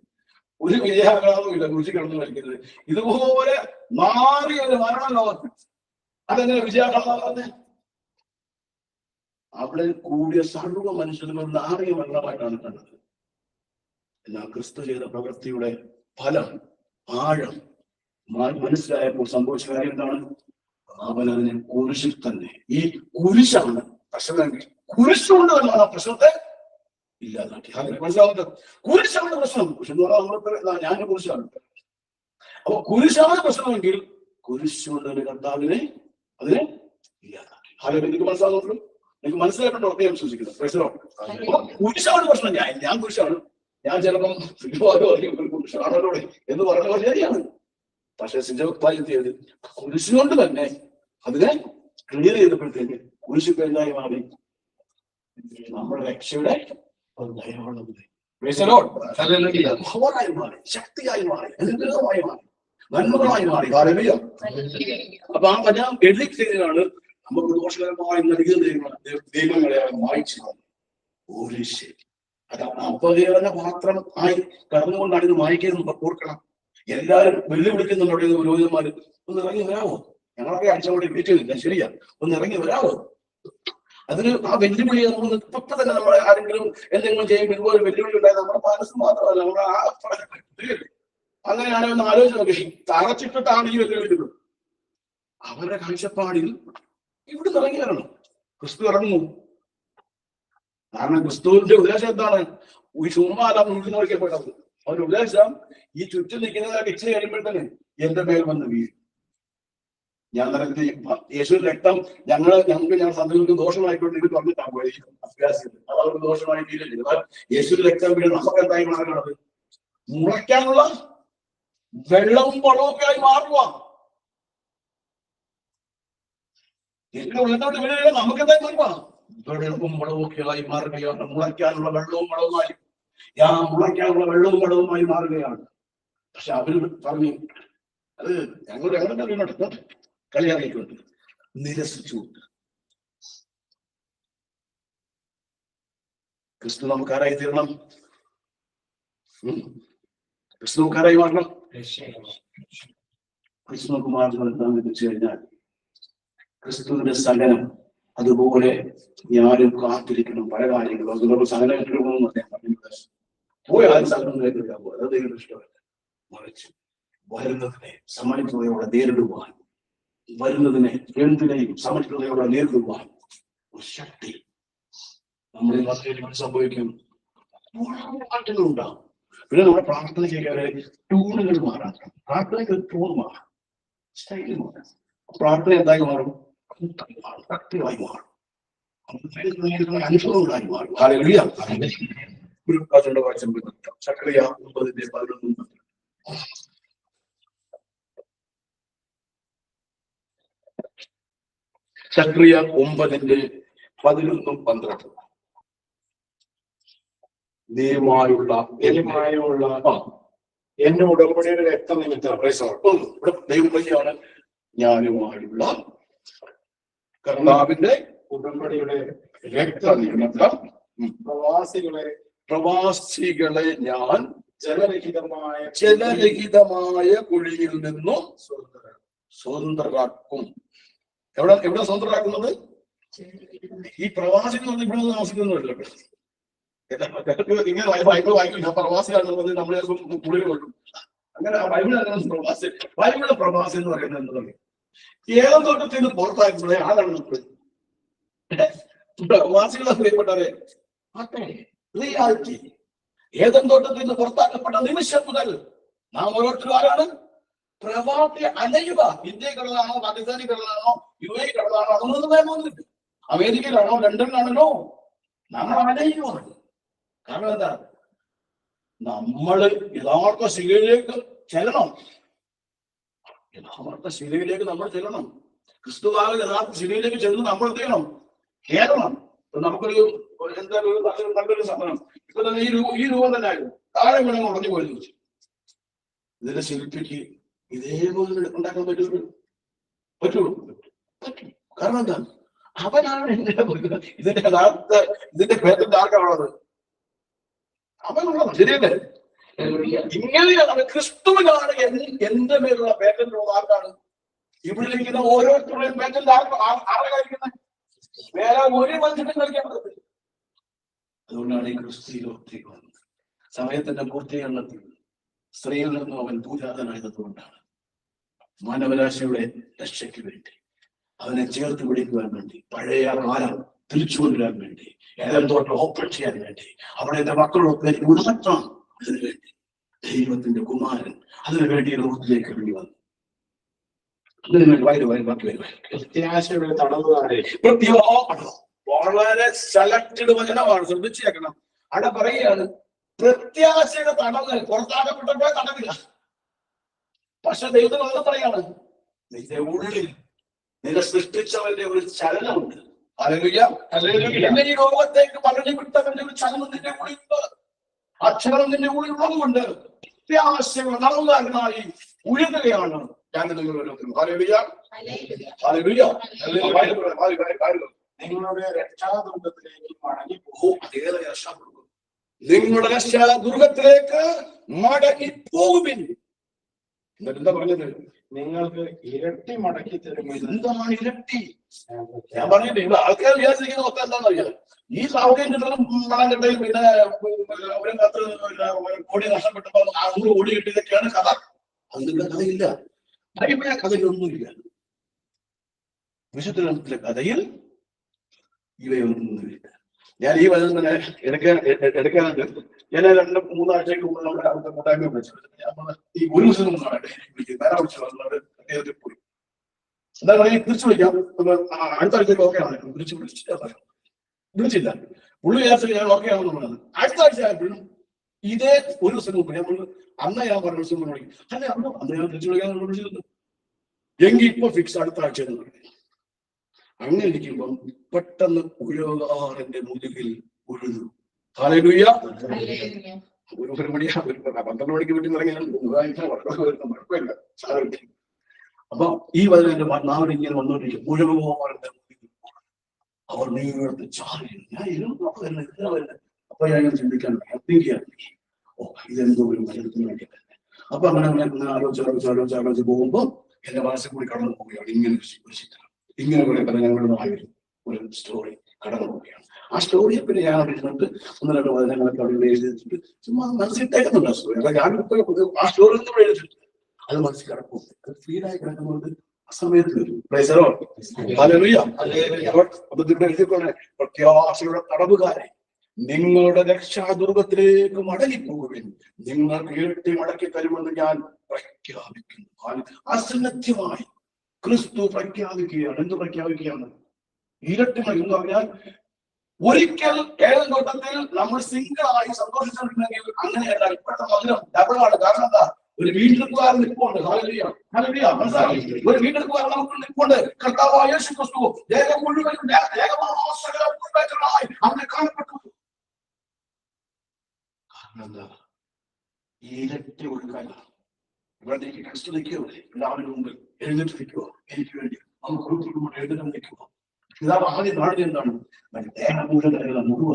ഒരു വിജയാഹ്ലാദവും ഇല്ല കുരിശിൽ കിടന്ന് മരിക്കുന്നത്. ഇതുപോലെ മാറിയ ഒരു മരണം ലോകത്ത്. അതെങ്ങനെ വിജയാഹ്ലാദം? അവിടെ കൂടിയ സർവ്വ മനുഷ്യരും നാറിയ മരണമായിട്ടാണ് കണ്ടത്. എന്നാൽ ക്രിസ്തു ചെയ്ത പ്രവൃത്തിയുടെ ഫലം ആഴം മനസ്സിലായപ്പോൾ സംഭവിച്ച കാര്യം എന്താണ്? അവൻ അതിനെ കുരിശിൽ തന്നെ, ഈ കുരിശാണ് പ്രശ്നമെങ്കിൽ കുരിശുകൊണ്ട് തന്നെയാണ് ആ പ്രശ്നത്തെ ഇല്ലാതാക്കി. അങ്ങനെ മനസ്സിലാവുന്നത് കുരിശാണ് പ്രശ്നം. കുരിശ് എന്ന് പറഞ്ഞാൽ ഞാൻ കുരിശാണ്. അപ്പൊ കുരിശാണ് പ്രശ്നമെങ്കിൽ കുരിശുകൊണ്ട് തന്നെ കർത്താവിനെ അതിനെ ഇല്ലാതാക്കി. ആരും എനിക്ക് മനസ്സിലാവുന്നുള്ളൂ, എനിക്ക് മനസ്സിലായിട്ടോ ഞാൻ വിശ്വസിക്കുന്നത്. കുരിശാണ് പ്രശ്നം. ഞാൻ കുരിശാണ്, ഞാൻ ചിലപ്പം കുരിശാണോ എന്ന് പറഞ്ഞ പോലെ ശരിയാണ്. പക്ഷെ സിജോക്തായത് കുരിശുകൊണ്ട് തന്നെ അതിനെ ക്ലിയർ ചെയ്തപ്പോഴത്തേക്ക് കുരിശ് പെരുന്നായി മാറി നമ്മുടെ രക്ഷയുടെ പവറായി മാറി, ശക്തിയായി മാറി, അനുഗ്രഹമായി മാറി, നന്മകളായി മാറി. അപ്പൊ ആ ഞാൻ എഴുതിയാണ് നമുക്ക് ദോഷകരമായ നൽകുന്ന ദൈവങ്ങളെ വായിച്ചു. അത് അപകീർണ പാത്രം ആയി കടന്നുകൊണ്ടാണ് ഇത് വായിക്കുന്നത്. ഓർക്കണം, എല്ലാവരും വെല്ലുവിളിക്കുന്നുണ്ടോ പുരോഹിതന്മാര്? ഒന്ന് ഇറങ്ങി വരാമോ? ഞങ്ങളൊക്കെ അച്ഛനോട് വിളിക്കുന്നില്ല, ശരിയാ, ഒന്ന് ഇറങ്ങി വരാമോ? അതിന് ആ വെല്ലുവിളി നമ്മൾ ഇപ്പൊ തന്നെ നമ്മളെ ആരെങ്കിലും എന്തെങ്കിലും ചെയ്യുമ്പോൾ ഇതുപോലെ വെല്ലുവിളി ഉണ്ടായത് നമ്മുടെ മനസ്സ് മാത്രമല്ല, നമ്മുടെ ആ അങ്ങനെയാണ് ഒന്ന് ആലോചിച്ച് നോക്കി. തറച്ചിട്ടിട്ടാണ് ഈ വെല്ലുവിളിക്കുന്നത്. അവരുടെ കാഴ്ചപ്പാടിൽ ഇവിടെ ഇറങ്ങി വരണം. ക്രിസ്തു ഇറങ്ങുന്നു. കാരണം ക്രിസ്തുവിന്റെ ഉദ്ദേശം എന്താണ്? ഈ ചുമ്മാല മുഴുവൻ നോക്കിയപ്പെട്ടത്. അവരുടെ ഉദ്ദേശം ഈ ചുറ്റും നിൽക്കുന്നതൊക്കെ ഇച്ചിരി കഴിയുമ്പോഴത്തന്നെ എന്റെ മേൽ വന്ന് വീഴും. ഞാൻ നിനക്ക് യേശുവിന്റെ രക്തം ഞങ്ങൾക്ക് സന്ദർഭത്തിൽ ദോഷമായിക്കൊണ്ട് ഇത് പറഞ്ഞിട്ടാണ് പോയി അഭ്യാസം. അതവർക്ക് ദോഷമായി തീരുന്നില്ല. യേശുവിന്റെ രക്തം വീഴും. നമുക്ക് എന്തായി മാറുന്നത്? മുളയ്ക്കാനുള്ള വെള്ളവും വളമൊക്കെ ആയി മാറുക. യേശുവിന്റെ ഉള്ളത്തോട്ട് വീഴുക നമുക്ക് എന്തായി മാറുക? വെള്ളവും വളവുമൊക്കെയായി മാറുകയാണ്. മുളയ്ക്കാനുള്ള വെള്ളവും വളവുമായി മുളയ്ക്കാനുള്ള വെള്ളവും വളവുമായി മാറുകയാണ്. പക്ഷെ അവര് പറഞ്ഞു, അത് ഞങ്ങളുടെ കളിയാക്കിയിട്ടുണ്ട്. നിരസിച്ചു. ക്രിസ്തു നമുക്കാരായി തീരണം. ക്രിസ്തു നമുക്കാരായി മാറണം. ക്രിസ്തു നമുക്ക് മാർഗം വെച്ച് കഴിഞ്ഞാൽ ക്രിസ്തുവിന്റെ സഹനം അതുപോലെ ഞാനും കാത്തിരിക്കണം. പല കാര്യങ്ങളും അതുപോലെ സഹനത്തിലൂടെ പോയാൽ സഹനം നേരിടാൻ പോകും. അത് ദൈവം ഇഷ്ടമല്ല. മറിച്ച് വരുന്നതിനെ സമഗ്രതയോടെ നേരിടുവാൻ, വരുന്നതിനെ എന്തിനേയും സമഗ്രതയോടെ നേരിടുവാൻ ഒരു ശക്തി നമ്മുടെ മധ്യത്തിൽ സംഭവിക്കും. മാറ്റങ്ങളുണ്ടാകും. പിന്നെ നമ്മുടെ പ്രാർത്ഥനയ്ക്ക് ട്യൂണുകൾ മാറാം. പ്രാർത്ഥനയ്ക്ക് ഒരു ട്യൂൺ മാറാം, സ്റ്റൈൽ മാറാം. പ്രാർത്ഥന എന്തായി മാറും? ശക്തിയായി മാറും, അനുഭവങ്ങളായി മാറും. ഒരു പ്രാവശ്യം വായിച്ച സക്കറിയ 9:11. സക്കറിയ 9:11. ദൈവമായുള്ള എന്റെ ഉടമ്പടിയുടെ രക്തനിമിത്തം ദൈവം വഴിയാണ് ഞാനുമായുള്ള കർത്താവിന്റെ ഉടമ്പടിയുടെ രക്തനിമിത്തം പ്രവാസികളെ ഞാൻ ജലരഹിതമായ കുഴിയിൽ നിന്നും സ്വതന്ത്രരാക്കും. എവിടെ സ്വതന്ത്രരാക്കുന്നത്? ഈ പ്രവാസികൾ ഇവിടെ താമസിക്കുന്നില്ല. ഇങ്ങനെ ബൈബിൾ വായിക്കില്ല. പ്രവാസിയാണെന്നുള്ളത് നമ്മളെ കുളിർ കൊള്ളും. അങ്ങനെ ബൈബിളാണ് പ്രവാസി. ബൈബിളിലെ പ്രവാസി എന്ന് പറയുന്നത് എന്താണ്? ഏതും തോട്ടത്തിൽ നിന്ന് പുറത്താക്കുമ്പോഴേ ആരാണ് നമ്മൾ പ്രവാസികളെ പ്രിയപ്പെട്ടവരെ. റിയാലിറ്റി. ഏതും തോട്ടത്തിൽ നിന്ന് പുറത്താക്കപ്പെട്ട നിമിഷം മുതൽ നാം ഓരോരുത്തരും ആരാണ്? പ്രവാസി. അലയുക. ഇന്ത്യയിൽ കിടന്നാണോ, പാകിസ്ഥാനിൽ കിടന്നാണോ, UAE കിടന്നാണോ, അതൊന്നും നിയമമൊന്നുമില്ല. അമേരിക്കയിലാണോ, ലണ്ടനിലാണല്ലോ, നമ്മൾ അലയുകയാണ്. കാരണം എന്താ? നമ്മള് യഥാർത്ഥ ശിലയിലേക്ക് ചെല്ലണം. യഥാർത്ഥ ശിലയിലേക്ക് നമ്മൾ ചെല്ലണം. ക്രിസ്തുവായ യഥാർത്ഥ ശിലയിലേക്ക് ചെന്ന് നമ്മൾ എന്ത് ചെയ്യണം? കേറണം. നമുക്കൊരു എന്തായാലും നല്ലൊരു സമയം ഇപ്പൊ തന്നെ ഈ രൂപം തന്നെ ആയിരുന്നു. താഴെ വീണങ്ങൾ ഉടഞ്ഞു പോയെന്ന് വെച്ചു. ഇതിന്റെ ശില്പിക്ക് ഇതേപോലെ ഉണ്ടാക്കാൻ പറ്റുള്ളൂ. കാരണം എന്താ? അവനാണ് ഇതിന്റെ യഥാർത്ഥ ഇതിന്റെ പേറ്റന്റ് ആർക്കാണുള്ളത്? അവനുള്ളത്. ശരിയല്ലേ? ഇങ്ങനെയാണ് ക്രിസ്തുവിനാണ് എന്റെ മേലുള്ള പേറ്റന്റ് ഉള്ളത്. ആർക്കാണ്? ഇവിടെ ഇരിക്കുന്ന ഓരോരുത്തരുടെയും പേറ്റന്റ് ആരെ കഴിക്കുന്നത്? വേറെ ഒരു മനുഷ്യനും കഴിക്കാൻ പറ്റത്തില്ല. അതുകൊണ്ടാണ് ഈ ക്രിസ്തു വന്നത്. സമയത്തിന്റെ പൂർത്തീകരണത്തിൽ സ്ത്രീയിൽ നിന്നും അവൻ പൂജാതനായതുകൊണ്ടാണ്. മാനവരാശിയുടെ രക്ഷയ്ക്ക് വേണ്ടി, അവനെ ചേർത്ത് പിടിക്കുവാൻ വേണ്ടി, പഴയ കാലം തിരിച്ചു കൊണ്ടുവരാൻ വേണ്ടി, ഏതെങ്കിലും തോട്ടം ഓപ്പൺ ചെയ്യാൻ വേണ്ടി, അവിടെ മക്കളൊക്കെ ഉണർത്താം. അതിനുവേണ്ടി ദൈവത്തിന്റെ കുമാരൻ അതിനുവേണ്ടി ലോകത്തിലേക്ക് വേണ്ടി വന്നു. പ്രത്യാശയുടെ തടവുകാരെ വളരെ സെലക്റ്റഡ് വചനമാണ്. ശ്രദ്ധിച്ചേക്കണം. അവിടെ പറയുകയാണ് പ്രത്യാശയുടെ തടവുകാർ. പുറത്താക്കപ്പെട്ടപ്പോ തടവില്ല. പക്ഷെ ദൈവത്തിന് വന്ന് പറയാണ് നിന്റെ ഉള്ളിൽ നിന്നെ സൃഷ്ടിച്ചവന്റെ ഒരു ചലനമുണ്ട്. എന്നെ ഈ ലോകത്തേക്ക് പറഞ്ഞു വിട്ടവന്റെ ഒരു ചലനം നിന്റെ ഉള്ളിലുണ്ട്. അക്ഷരം നിന്റെ ഉള്ളിലുള്ളത് കൊണ്ട് പ്രത്യാശയുടെ തടവുകാരനായി ഉയരുകയാണ് ഞാൻ നിങ്ങളുടെ. നിങ്ങളുടെ രക്ഷാദുർഗത്തിലേക്ക് മടങ്ങിപ്പോകും. നിങ്ങളുടെ രക്ഷാദുർഗത്തിലേക്ക് മടങ്ങിപ്പോകുവിൻ. എന്താ പറഞ്ഞത്? നിങ്ങൾക്ക് ഇരട്ടി മടക്കി തരും. എന്താണ് ഇരട്ടി? ഞാൻ പറഞ്ഞിട്ട് ഇവിടെ ആൾക്കാർ വിചാരിച്ചിരിക്കുന്ന മൊത്തം എന്താണെന്നറിയാം. ഈ സൗകര്യം കിട്ടണം മണം കിട്ടയിൽ പിന്നെ അവരകത്ത് കോടി നഷ്ടപ്പെട്ടപ്പോ 100 കോടി കിട്ടിയതൊക്കെയാണ് കഥ. അതിന്റെ കഥയില്ല. ബൈബിളിലെ കഥയിലൊന്നുമില്ല. വിശുദ്ധ കഥയിൽ ഇവയൊന്നുമില്ല. ഞാൻ ഈ വചനം തന്നെ എടുക്കാനുണ്ട്. ഞാൻ 2-3 ആഴ്ചയ്ക്ക് മുമ്പ് നമ്മുടെ അവിടുത്തെ കൂട്ടായ്മ വിളിച്ചത്. ഈ ഒരു ദിവസം അദ്ദേഹത്തിൽ പോയി. എന്താ പറയുക, തിരിച്ചു വിളിക്കാം, അടുത്ത ആഴ്ചയ്ക്ക് ഓക്കെ ആണ്. വിളിച്ചില്ല. പുള്ളി വിചാരിച്ചു ഞാൻ ഓക്കെ ആണെന്ന് പറഞ്ഞത്. അടുത്ത ആഴ്ച ആയപ്പോഴും ഇതേ ഒരു ദിവസം മുമ്പ് ഞാൻ അന്ന് ഞാൻ പറഞ്ഞ ദിവസം വിളിക്കും. അല്ലെ അന്ന് ഞാൻ തിരിച്ചു വിളിക്കാൻ വിളിച്ചിരുന്നു. എങ്കിൽ ഇപ്പൊ ഫിക്സ് അടുത്ത ആഴ്ച എന്ന് പറഞ്ഞു. അങ്ങനെ ഇരിക്കുമ്പം പെട്ടെന്ന് ഉഴവാറിന്റെ മുതുകിൽ ഉഴുതു. ഹല്ലേലൂയ. ഒരു മണിയാ 12 മണിക്ക് വീട്ടിൽ നിന്ന് ഇറങ്ങിയാൽ കുഴപ്പമില്ല സാധനം. അപ്പൊ ഈ വചനം നാവിൽ ഇങ്ങനെ വന്നുകൊണ്ടിരിക്കും. മുഴുവൻ അവർ നീങ്ങി ചാറി ഞാൻ ഇരുന്ന് അപ്പൊ ഞാൻ ചിന്തിക്കാൻ ഓ ഇതെന്തോ ഒരു മരണത്തിന് വേണ്ടി തന്നെ. അപ്പൊ അങ്ങനെ ആലോചിച്ച് പോകുമ്പോൾ എന്റെ മനസ്സിൽ കൂടി കടന്നു പോവുകയാണ് ഇങ്ങനെ ഒരു ചിത്രം, ഇങ്ങനെ കുറെ ഞങ്ങളുടെ ഒരു സ്റ്റോറി കടന്നു പോവുകയാണ്. ആ സ്റ്റോറിയെ പിന്നെ ഞാൻ ഇരുന്നിട്ട് 1-2 വചനങ്ങളൊക്കെ അവിടെ എഴുതിയിട്ടുണ്ട്. ചുമ്മാ മനസ്സിട്ടേക്കുന്നുണ്ട് ആ സ്റ്റോറി. അല്ല ഞാൻ ആ സ്റ്റോറി ഒന്നും എഴുതിയിട്ടുണ്ട്. അത് മനസ്സിൽ കിടക്കും. അത് ഫീലായി കിടക്കുന്നുണ്ട്. ആ സമയത്ത് വരും പ്രത്യാശയുടെ തടവുകാരെ, നിങ്ങളുടെ രക്ഷാദുർഗത്തിലേക്ക് മടങ്ങിപ്പോകുവിൻ, നിങ്ങൾക്ക് ഇരട്ടി മടക്കി തരുമെന്ന് ഞാൻ പ്രഖ്യാപിക്കുന്നു. അസന്നത്യമായി ക്രിസ്തു പ്രഖ്യാപിക്കുകയാണ്. എന്ത് പ്രഖ്യാപിക്കുകയാണ്? ഇരട്ടി മടക്കി എന്ന് പറഞ്ഞാൽ ഒരിക്കൽ ഏഴ് തോട്ടത്തിൽ നമ്മൾ സിംഗിളായി സന്തോഷിച്ചിട്ടുണ്ടെങ്കിൽ അങ്ങനെയല്ല. ഇപ്പോഴത്തെ മധുരം ഡബിളാണ്. കാരണം എന്താ? ഒരു വീണ്ടെടുപ്പുകാരൻ നിൽപ്പുണ്ട്. മനസ്സിലായി? ഒരു വീണ്ടെടുപ്പുകാരൻ നമുക്ക് നിൽപ്പുണ്ട്. കർത്താവായ യേശു ക്രിസ്തു ദേഹം മുഴുവനും അവനെ കാണപ്പെട്ടു. കാരണം എന്താ? ഇരട്ടി ഒഴുക്കാനാണ്. ഇവിടെ ക്രിസ്തു നിൽക്കുക, എല്ലാവരുടെ മുമ്പിൽ എഴുന്നേറ്റ് നിൽക്കുക. എനിക്ക് വേണ്ടി നമുക്ക് എഴുന്നേറ്റ് നിൽക്കുക. പിതാവ് ആദ്യം കാണുന്നത് എന്താണ്? ദേഹം മുഴുവൻ മുഴുവ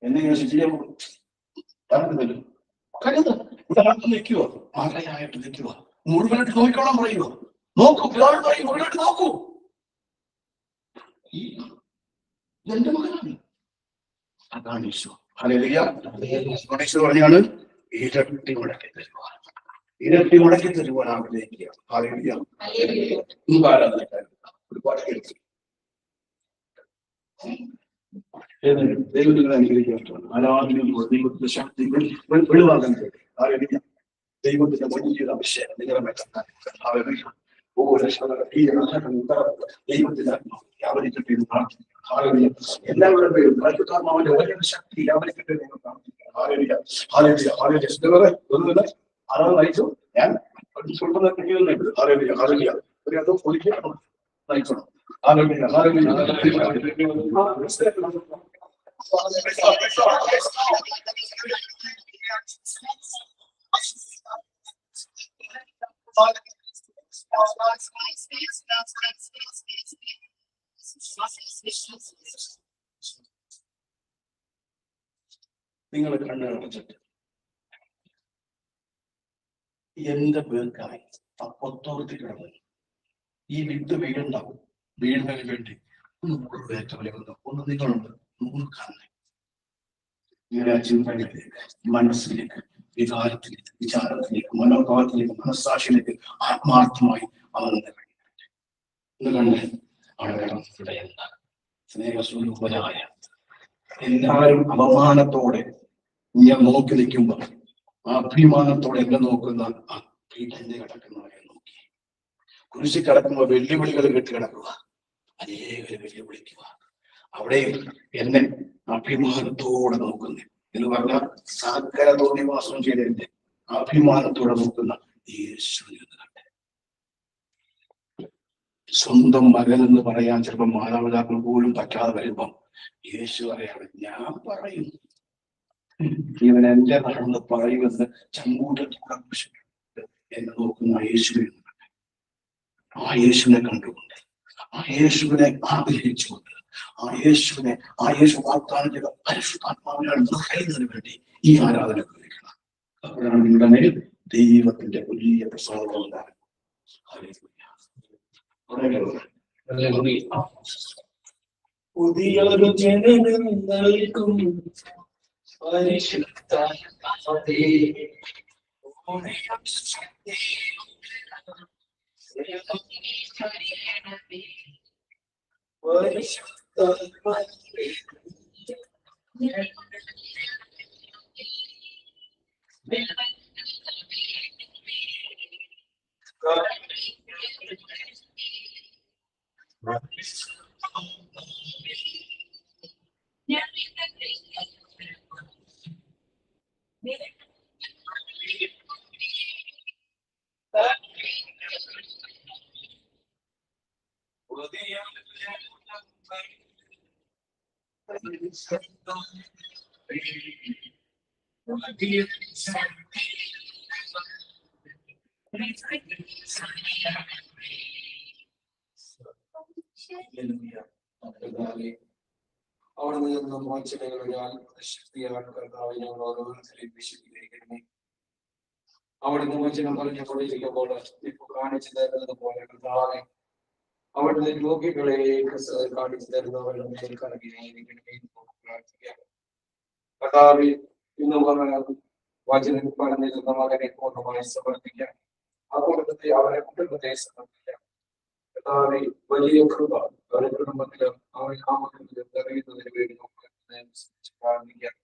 എന്നെ ചെയ്യാൻ പറഞ്ഞല്ലോ. കരുത് നിൽക്കുക, മറയായിട്ട് നിൽക്കുക, മുഴുവനായിട്ട് നോക്കിക്കോളാൻ പറയുക. നോക്കൂ, പിതാവ് പറയും മുഴുവനായിട്ട് നോക്കൂ. എന്റെ മകനാണ്. അതാണ് ഈശോ. ഈശോ പറഞ്ഞാണ് ഇരട്ടി മുടക്കി തരുവാൻ, ഇരട്ടി മുടക്കി തരുവാൻ ആഗ്രഹിക്കുക. ഒരുപാട് കേൾക്കും. ദൈവങ്ങളെ അനുഗ്രഹിക്കാൻ ആരാധനയിലൂടെ ദൈവത്തിന്റെ ശക്തി വെളിവാകാൻ കഴിയും. ദൈവത്തിന്റെ വലിയൊരു അഭിഷേകം നിങ്ങളെ ദൈവത്തിന്റെ ആവരിക്കട്ടെ എന്ന് പ്രാർത്ഥിക്കുന്നു. എല്ലാവരുടെ പേരും പരിശുദ്ധാത്മാവിന്റെ വലിയൊരു ശക്തി ആവരിക്കട്ടെ എന്ന് പ്രാർത്ഥിക്കുന്നു. അറവ് നയിച്ചു ഞാൻ നയിക്കണം. നിങ്ങൾ കണ്ണു അടച്ചിട്ട് എന്റെ പേർക്കായി അപ്പത്തോർത്തി കിടന്നു ഈ വിത്ത് വീടുണ്ടാവും. വീടിനു വേണ്ടി ഒന്ന് നിങ്ങളുണ്ട് കാണുന്നേ. നിങ്ങളുടെ ആ ചിന്തകളിലേക്ക്, മനസ്സിലേക്ക്, വികാരത്തിലേക്ക്, വിചാരത്തിലേക്ക്, മനോഭാവത്തിലേക്ക്, മനസ്സാക്ഷിയിലേക്ക് ആത്മാർത്ഥമായി അവർ കണ്ടേ. അവിടെ എന്താ സ്നേഹസ്വരൂപനായ എല്ലാവരും അപമാനത്തോടെ ഞാൻ നോക്കി നിൽക്കുമ്പോൾ ആ അഭിമാനത്തോടെ എന്നെ നോക്കുന്ന ആ പീഠന്റെ കിടക്കുന്നവരെ നോക്കി കുരിശി കിടക്കുമ്പോൾ വെല്ലുവിളികൾ കെട്ടി കിടക്കുക, അനേകരെ വെല്ലുവിളിക്കുക. അവിടെ എന്നെ അഭിമാനത്തോടെ നോക്കുന്നേ എന്ന് പറഞ്ഞാൽ സകല തോന്നിവാസം ചെയ്തതിന്റെ അഭിമാനത്തോടെ നോക്കുന്ന യേശുവിനെ കണ്ടേ. സ്വന്തം മകൻ എന്ന് പറയാൻ ചിലപ്പോൾ മാതാപിതാക്കൾ പോലും പറ്റാതെ വരുമ്പം യേശു പറയാണ്, ഞാൻ പറയും ഇവൻ എന്റെ നടന്ന് പറയുമെന്ന് ചങ്കൂറ്റത്തോടെ എന്നെ നോക്കുന്ന യേശുവിനെ കണ്ടേ. ആ യേശുവിനെ കണ്ടുകൊണ്ട്, ആ യേശുവിനെ ആഗ്രഹിച്ചുകൊണ്ട്, ആ യേശു വാഗ്ദാനം ചെയ്ത പരിശുദ്ധാത്മാവിനാൽ നിറയുന്നതിന് വേണ്ടി ഈ ആരാധന ഉപയോഗിക്കണം. അപ്പോഴാണ് നിങ്ങളുടെ മേൽ ദൈവത്തിന്റെ വലിയ പ്രസാദം ഉണ്ടാകും. പുതിയൊരു ജനനം നൽകും അവിടെ നിന്ന് മോചനങ്ങളാൽ ശക്തിയാൽ കർത്താവിനെ ഓരോരുത്തരെയും വിശദീകരിക്കണമേ. അവിടുന്ന് വചനം പറഞ്ഞുകൊണ്ടിരിക്കുമ്പോൾ ഇപ്പൊ കാണിച്ചു തരുന്നത് പോലെ കർത്താവെ അവിടുന്ന് രോഗികളെ കാണിച്ചു തരുന്നവരുടെ മേൽ കറങ്ങിയായിരിക്കണമേ എന്ന് പ്രാർത്ഥിക്കാം. കർത്താവെ ഇന്ന് വചനം പറഞ്ഞിരുന്ന മകനെ പൂർണ്ണമായി സമർപ്പിക്കാം. അതുകൊണ്ട് അവരെ കുടുംബത്തെ സമർപ്പിക്കാം. കർത്താവെ വലിയ കൃപ അവരുടെ കുടുംബത്തിലും അവരുടെ നാമത്തിലും അറിയുന്നതിന് വേണ്ടി നമുക്ക് പ്രാർത്ഥിക്കാം.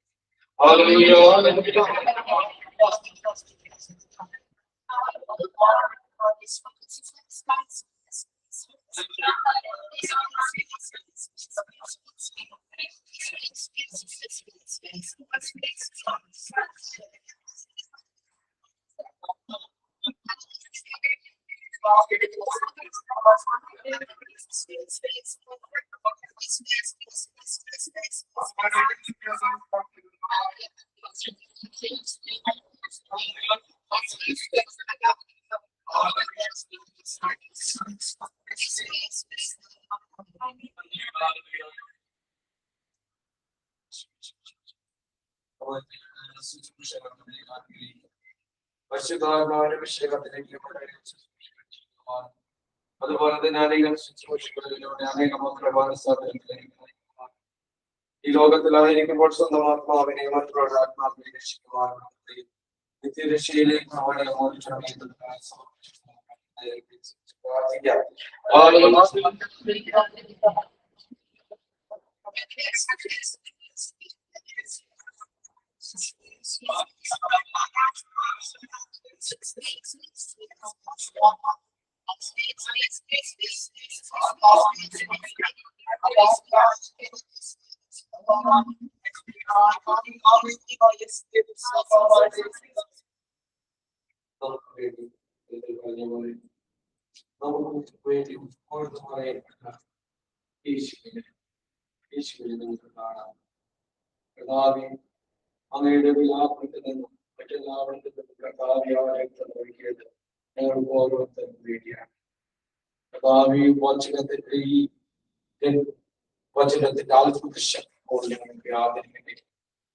അതുപോലെ തന്നെ അനേകം ശുശ്രൂഷകളിലൂടെ അനേകം ഈ ലോകത്തിലായിരിക്കുമ്പോൾ സ്വന്തം ആത്മാവിനെ മറ്റുള്ള ആത്മാവിനെ രക്ഷിക്കുവാനും നിത്യരക്ഷയിലേക്ക് അവരെ അങ്ങയുടെ വിലാപത്തിൽ നിന്നും മറ്റെല്ലാവരിൽ നിന്നും ഞങ്ങൾ ഓരോരുത്തരും വേണ്ടിയാണ്. വചനത്തിന്റെ ഈ വചനത്തിന്റെ അത്ഭുത ശക്തി കൊണ്ട് ഞങ്ങൾക്ക് ആദരിക്കട്ടെ.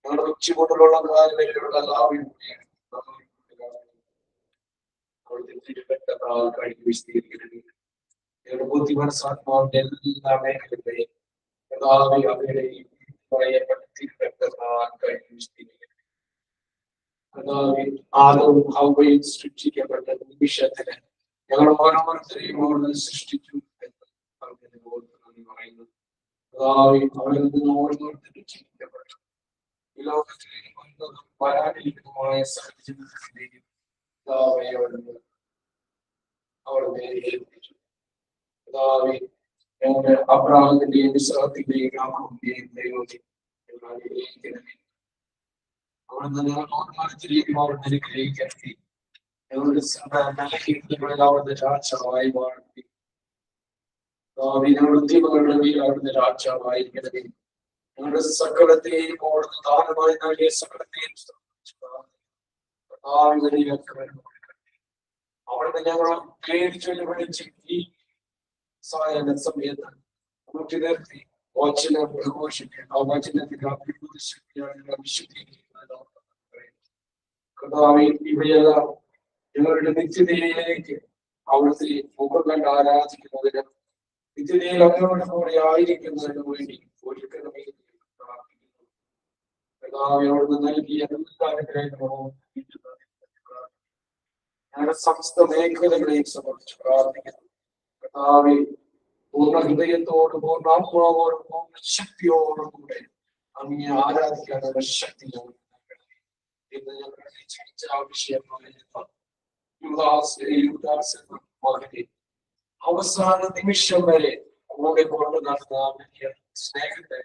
ഞങ്ങളുടെ ഉച്ചകൊണ്ടുള്ള കാര്യങ്ങളിലുള്ള എല്ലാവരും കഴിഞ്ഞ് വിശദീകരിക്കണമേ. ഞങ്ങളുടെ ബുദ്ധി മനസ്സാത്മാവിന്റെ എല്ലാ മേഖലകളെയും അവരുടെ പറയപ്പെട്ട തിരുവെട്ടാൽ കഴിഞ്ഞ് വിശദീകരിക്കണമേ. ആദവും ഹവ്വയും സൃഷ്ടിക്കപ്പെട്ട നിമിഷത്തിന് ഞങ്ങൾ ഓരോരുത്തരെയും അവിടെ സൃഷ്ടിച്ചു എന്ന് പറഞ്ഞതിന് പറയുന്നു. അവരിൽ നിന്ന് ഓരോരുത്തരും ചിന്തിക്കപ്പെട്ടു. ഈ ലോകത്തിലേക്ക് വരാനിരിക്കുന്നതുമായ സാഹചര്യത്തിലേക്ക് അവിടെ ഏൽപ്പിച്ചു. ഞങ്ങളുടെ അബ്രാഹത്തിന്റെയും ഇസ്ഹാക്കിന്റെയും യാക്കോബിന്റെയും ദൈവത്തെ അവിടുന്ന് ഞങ്ങൾ ഓർമ്മത്തിലേക്ക് അവിടുന്ന് അനുഗ്രഹിക്കട്ടെ. ഞങ്ങളുടെ നല്ല അവിടുന്ന് രാജാവായി വാഴട്ടെ. ഞങ്ങളുടെ ഉദ്യമങ്ങളുടെ മേൽ അവിടുന്ന് രാജാവായിരിക്കണമേ. ഞങ്ങളുടെ സകലത്തെയും അവിടുന്ന് ദാനമായി നൽകിയ സകലത്തെയും അവിടുന്ന് ഞങ്ങൾ പേര് ചൊല്ലി വിളിച്ച് ഈ സായന സമയത്ത് കൂട്ടി നിർത്തി വചനം പ്രഘോഷിക്കുക. ആ വചനത്തിന്റെ അഭിവൃദ്ധ ശക്തിയാണ് ഞങ്ങൾ വിശുദ്ധീകരിക്കുന്നത്. ഇവയെല്ലാം ഞങ്ങളുടെ നിത്യതയിലേക്ക് അവിടുത്തെ മുഖം കണ്ട് ആരാധിക്കുന്നതിന് നിത്യതയിൽ അങ്ങോട്ട് കൂടെ ആയിരിക്കുന്നതിന് വേണ്ടി ഒരുക്കണമേ പ്രാർത്ഥിക്കുന്നു. അവിടുന്ന് നൽകിയ എല്ലാ അനുഗ്രഹങ്ങളും ഞങ്ങളുടെ സമസ്ത മേഖലകളെയും സമർപ്പിച്ച് പ്രാർത്ഥിക്കുന്നു. കർത്താവേ, പൂർണ്ണ ഹൃദയത്തോടും പൂർണ്ണ ആത്മാവോടും പൂർണ്ണ ശക്തിയോടും കൂടെ അങ്ങേ ആരാധിക്കാനുള്ള ശക്തി ഇന്ന് ഞങ്ങളുടെ ചികിത്സ ആവശ്യമായ അവസാന നിമിഷം വരെ കൂടെ കൊണ്ട് നടന്ന സ്നേഹത്തെ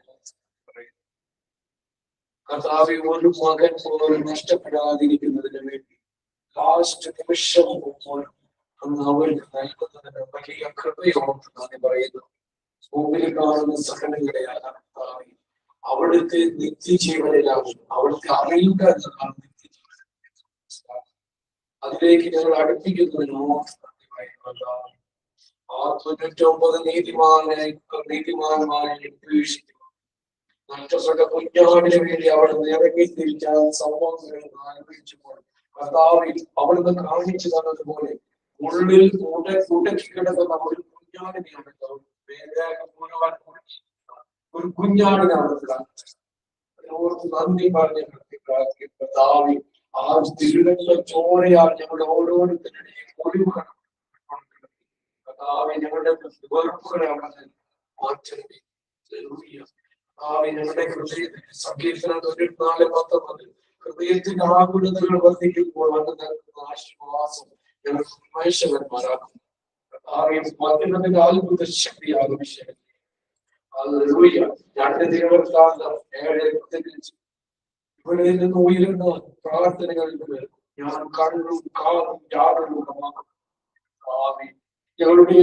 കർത്താവെ ഒരു മകൻ പോലും നഷ്ടപ്പെടാതിരിക്കുന്നതിന് വേണ്ടി ലാസ്റ്റ് നിമിഷം പോലും അന്ന് അവർക്ക് നൽകുന്നതിന് വലിയ കൃപയോർത്ത് നന്ദി പറയുന്നു. മുമ്പിൽ കാണുന്ന സകലങ്ങളെയാണ് കർത്താവെ അവിടുത്തെ നിത്യജീവനിലാണ്, അവിടുത്തെ അറിയുക എന്നതാണ് നിത്യജീവൻ. അതിലേക്ക് ഞങ്ങൾ അടുപ്പിക്കുന്നതിനോ ആ 99 നീതിമാന്മാരെ ഉപേക്ഷിക്കുക. നഷ്ടപ്പെട്ട കുഞ്ഞാടിന് വേണ്ടി അവിടെ ഇറങ്ങി തിരിച്ചാൽ സംഭവങ്ങൾ ആരംഭിച്ചപ്പോൾ കർത്താവിൽ അവിടുന്ന് കാണിച്ചു തന്നതുപോലെ ഉള്ളിൽ കൂട്ടക്കി കിടക്കുന്ന ഒരു കുഞ്ഞാടിനെയാണ് ഒരു കുഞ്ഞാടിനെ അവിടെ ഓർത്ത് നന്ദി പറഞ്ഞ് കർത്താവിൽ ആ തിരുവല്ല ചോരയാൽ ഞങ്ങളുടെ ഓരോരുത്തരുടെയും ഒഴിവുകൾ കർത്താവിൽ ഞങ്ങളുടെ വെറുപ്പുകളെ അവിടെ മാറ്റണമേ. ഞങ്ങളുടെ ഹൃദയത്തിൽ സങ്കീർത്തനം 94:19 ഹൃദയത്തിന്റെ ആകുലതകൾ വർദ്ധിക്കുമ്പോൾ അത് നൽകുന്ന ആശ്വാസം ഞങ്ങൾ മനുഷ്യന്മാരാക്കും. മറ്റുള്ളതിന്റെ അത്ഭുത ശക്തി ആവശ്യം. രണ്ട് ദിവസം ഇവിടെ നിന്ന് ഉയരുന്ന പ്രാർത്ഥനകൾക്ക് ഞാൻ കണ്ണും കാതും യാതൊരുമാക്കും. ഞങ്ങളുടെ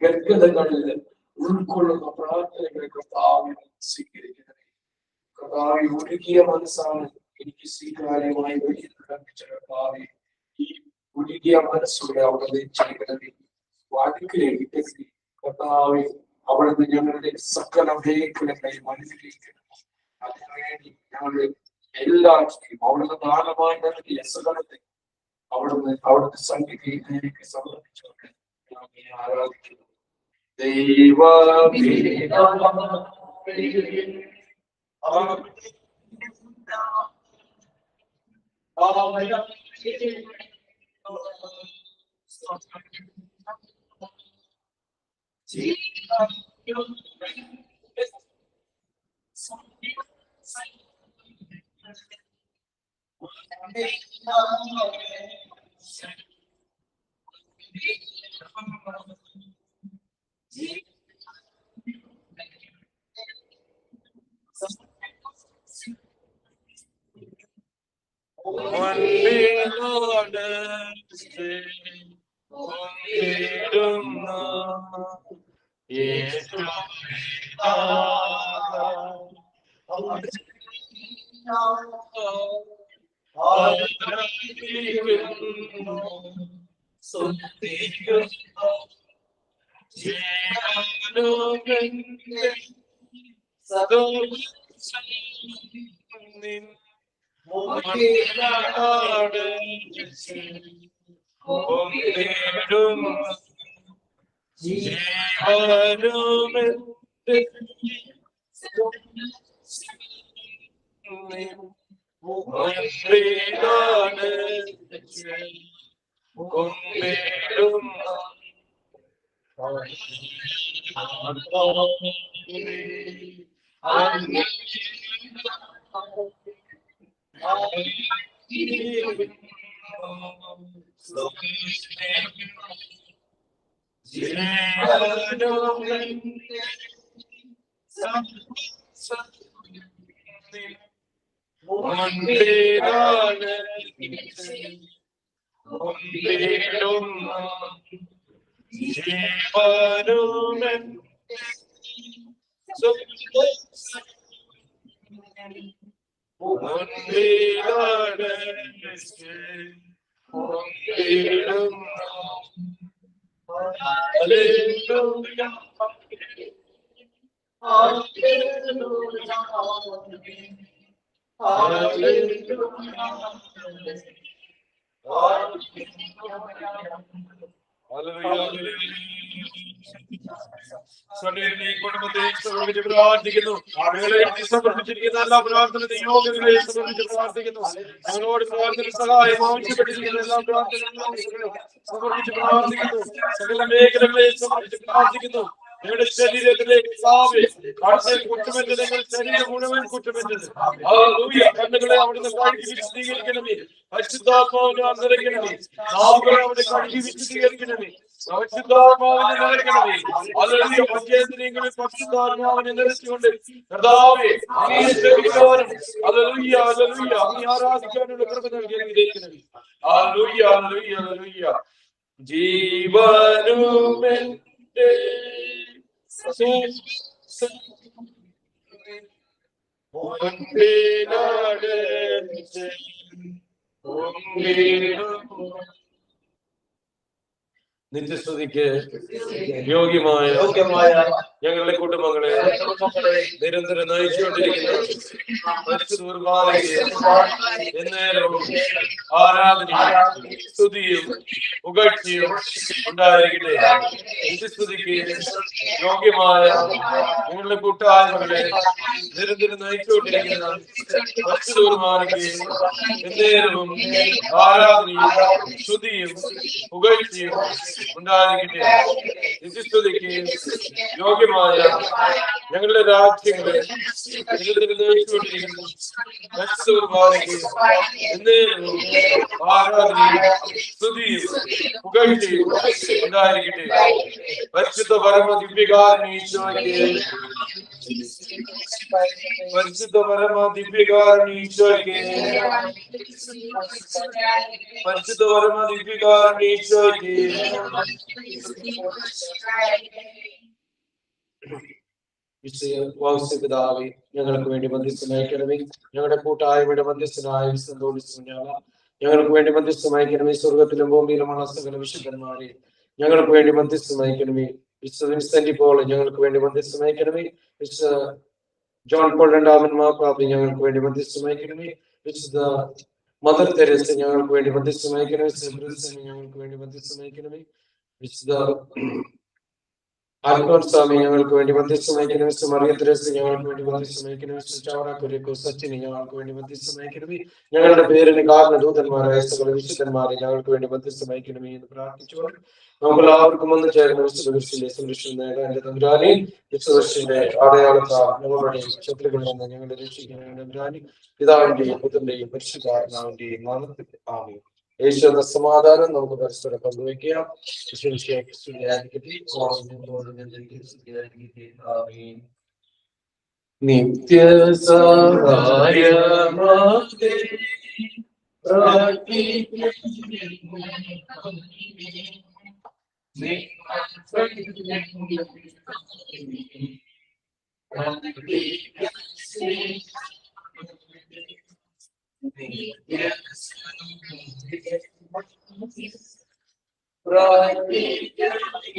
വ്യക്തതകളിൽ ഉൾക്കൊള്ളുന്ന പ്രാർത്ഥനകളെ കർത്താവിൽ സ്വീകരിക്കുന്നത്. കർത്താവി ഒരുക്കിയ മനസ്സാണ് എനിക്ക് സ്വീകാര്യമായി കർത്താവി ഈ ഒരുക്കിയ മനസ്സുകളെ അവിടെ ചെയ്യണമേ. വാതിക്കലേക്ക് കർത്താവി അവിടുന്ന് ഞങ്ങളുടെ സകല മേഖലകളെയും അനുഗ്രഹിക്കണം. അതിനുവേണ്ടി ഞങ്ങളുടെ എല്ലാവരും അവിടുന്ന് ദാനമായി നൽകിയ സകലത്തെ അവിടുന്ന് സന്നിധിയിലേക്ക് സമർപ്പിച്ചുകൊണ്ട് ഞാൻ ആരാധിക്കുന്നു. പ്രാർത്ഥിക്കുന്നു. സമർപ്പിച്ചിരിക്കുന്ന എല്ലാ പ്രാർത്ഥന നിയോഗങ്ങളെ സമർപ്പിച്ച് പ്രാർത്ഥിക്കുന്നു. ഞങ്ങളോട് പ്രാർത്ഥന സഹായം ആവശ്യപ്പെട്ടിരിക്കുന്ന എല്ലാ പ്രാർത്ഥനകളും സമർപ്പിച്ച് പ്രാർത്ഥിക്കുന്നു. സകല മേഖലകളെ സമർപ്പിച്ച് പ്രാർത്ഥിക്കുന്നു. ഞങ്ങളുടെ ശരീരത്തിലേക്ക് കുറ്റമറ്റത് ഞങ്ങൾ ശരീരം മുഴുവൻ കുറ്റമറ്റത് കണ്ണുകളെ അവിടുന്ന് കഴുകി വിശദീകരിക്കണമേ. പരിശുദ്ധാത്മാവിനെ നിറയ്ക്കണമേ. നാവുകളെ അവിടെ കഴുകി വിശദീകരിക്കണമേ. പരിശുദ്ധാത്മാവിനെ നിറയ്ക്കണമേ. അതിലെ പഞ്ചേന്ദ്രിയങ്ങളിൽ പരിശുദ്ധാത്മാവിനെ നിറച്ചുകൊണ്ട് കർത്താവേ അങ്ങയെ സേവിക്കാനും ഹല്ലേലൂയ ഹല്ലേലൂയ അങ്ങയെ ആരാധിക്കാനുള്ള കൃപ നൽകി അനുഗ്രഹിക്കണമേ. Hallelujah hallelujah hallelujah. ജീവനുമെന്റെ നിത്യസ്തുതിക്ക് യോഗ്യമായ ഞങ്ങളുടെ കുടുംബങ്ങളെ നിരന്തരം നയിച്ചുകൊണ്ടിരിക്കുന്ന പരിശുദ്ധ കുർബാനയ്ക്ക് എന്നേരവും ആരാധനയും സ്തുതിയും പുകഴ്ചയും ഉണ്ടായിരിക്കട്ടെ. നിത്യസ്തുതിക്ക് യോഗ്യമായ ഞങ്ങളുടെ കൂട്ടായ്മകളെ നിരന്തരം നയിച്ചുകൊണ്ടിരിക്കുന്ന പരിശുദ്ധ കുർബാനയ്ക്ക് എന്നേരവും ആരാധനയും സ്തുതിയും പുകഴ്ചയും ഉണ്ടായിരിക്കട്ടെ. നിത്യസ്തുതിക്ക് യോഗ്യമായ ഞങ്ങളുടെ രാജ്യങ്ങളെ നയിച്ചുകൊണ്ടിരിക്കുന്നു പരിശുദ്ധ കുർബാനയ്ക്ക് എന്നേരവും ആരാധനയും സ്തുതിയും പുകഴ്ചയും ഉണ്ടായിരിക്കട്ടെ. പരിശുദ്ധ പരമ ദിവ്യകാരുണ്യ ഈശോയ്ക്ക് പരിശുദ്ധ പരമ ദിവ്യകാരുണ്യ ഈശോയ്ക്ക് പരിശുദ്ധ പരമ ദിവ്യകാരുണ്യ ഈശോയ്ക്ക് പിതാവേ, ഞങ്ങൾക്ക് വേണ്ടി മധ്യസ്ഥനായിക്കണമേ. ഞങ്ങളുടെ കൂട്ടായ്മയുടെ മധ്യസ്ഥനായ ഞങ്ങൾക്ക് വേണ്ടി മധ്യസ്ഥമായിക്കണമേ. സ്വർഗത്തിലും ഭൂമിയിലുമുള്ള സകല വിശുദ്ധന്മാരെ ഞങ്ങൾക്ക് വേണ്ടി മധ്യസ്ഥമായിക്കണമേ. വിശുദ്ധ വിൻസെന്റ് പോൾ ഞങ്ങൾക്ക് വേണ്ടി മധ്യസ്ഥമായിക്കണമേ. വിശുദ്ധ ജോൺ പോൾ രണ്ടാമൻ മാർപ്പാപ്പ ഞങ്ങൾക്ക് വേണ്ടി മധ്യസ്ഥമായിക്കണമേ. വിശുദ്ധ മദർ തെരേസ ഞങ്ങൾക്ക് വേണ്ടി മധ്യസ്ഥമായിക്കണമേ. ഞങ്ങൾക്ക് വേണ്ടി മധ്യസ്ഥമായിക്കണമേ. വിശുദ്ധ ആൽഫോൻസ് സ്വാമി ഞങ്ങൾക്ക് വേണ്ടി മധ്യസ്ഥമായിക്കണമേ. മറിയ തെരേസ ഞങ്ങൾക്ക് വേണ്ടി മധ്യസ്ഥമായിക്കണമേ. ചാവറ കുര്യക്കോസ് സച്ചിനെ ഞങ്ങൾക്ക് വേണ്ടി മധ്യസ്ഥമായിക്കണമേ. ഞങ്ങളുടെ പേരിന് കാരണദൂതന്മാരായ സകല വിശുദ്ധന്മാരെ ഞങ്ങൾക്ക് വേണ്ടി മധ്യസ്ഥമായിക്കണമേ എന്ന് പ്രാർത്ഥിച്ചുകൊണ്ട് നമുക്ക് എല്ലാവർക്കും ഒന്ന് ചേർന്ന് വിശുദ്ധ സംരക്ഷണം നേടാൻ എന്റെ തമ്പുരാനെ വിശുദ്ധന്റെ അടയാളത്താൽ ഞങ്ങളുടെ ശത്രുക്കളിൽ നിന്ന് ഞങ്ങളെ രക്ഷിക്കുന്ന തമ്പുരാനെ പിതാവിന്റെയും പുത്രന്റെയും പരിശുദ്ധാത്മാവിന്റെയും നാമത്തിൽ ആമേൻ. യേശുവിന്റെ സമാധാനം നമുക്ക് പരസ്പരം പങ്കുവയ്ക്കാം. നിത്യ സഹായ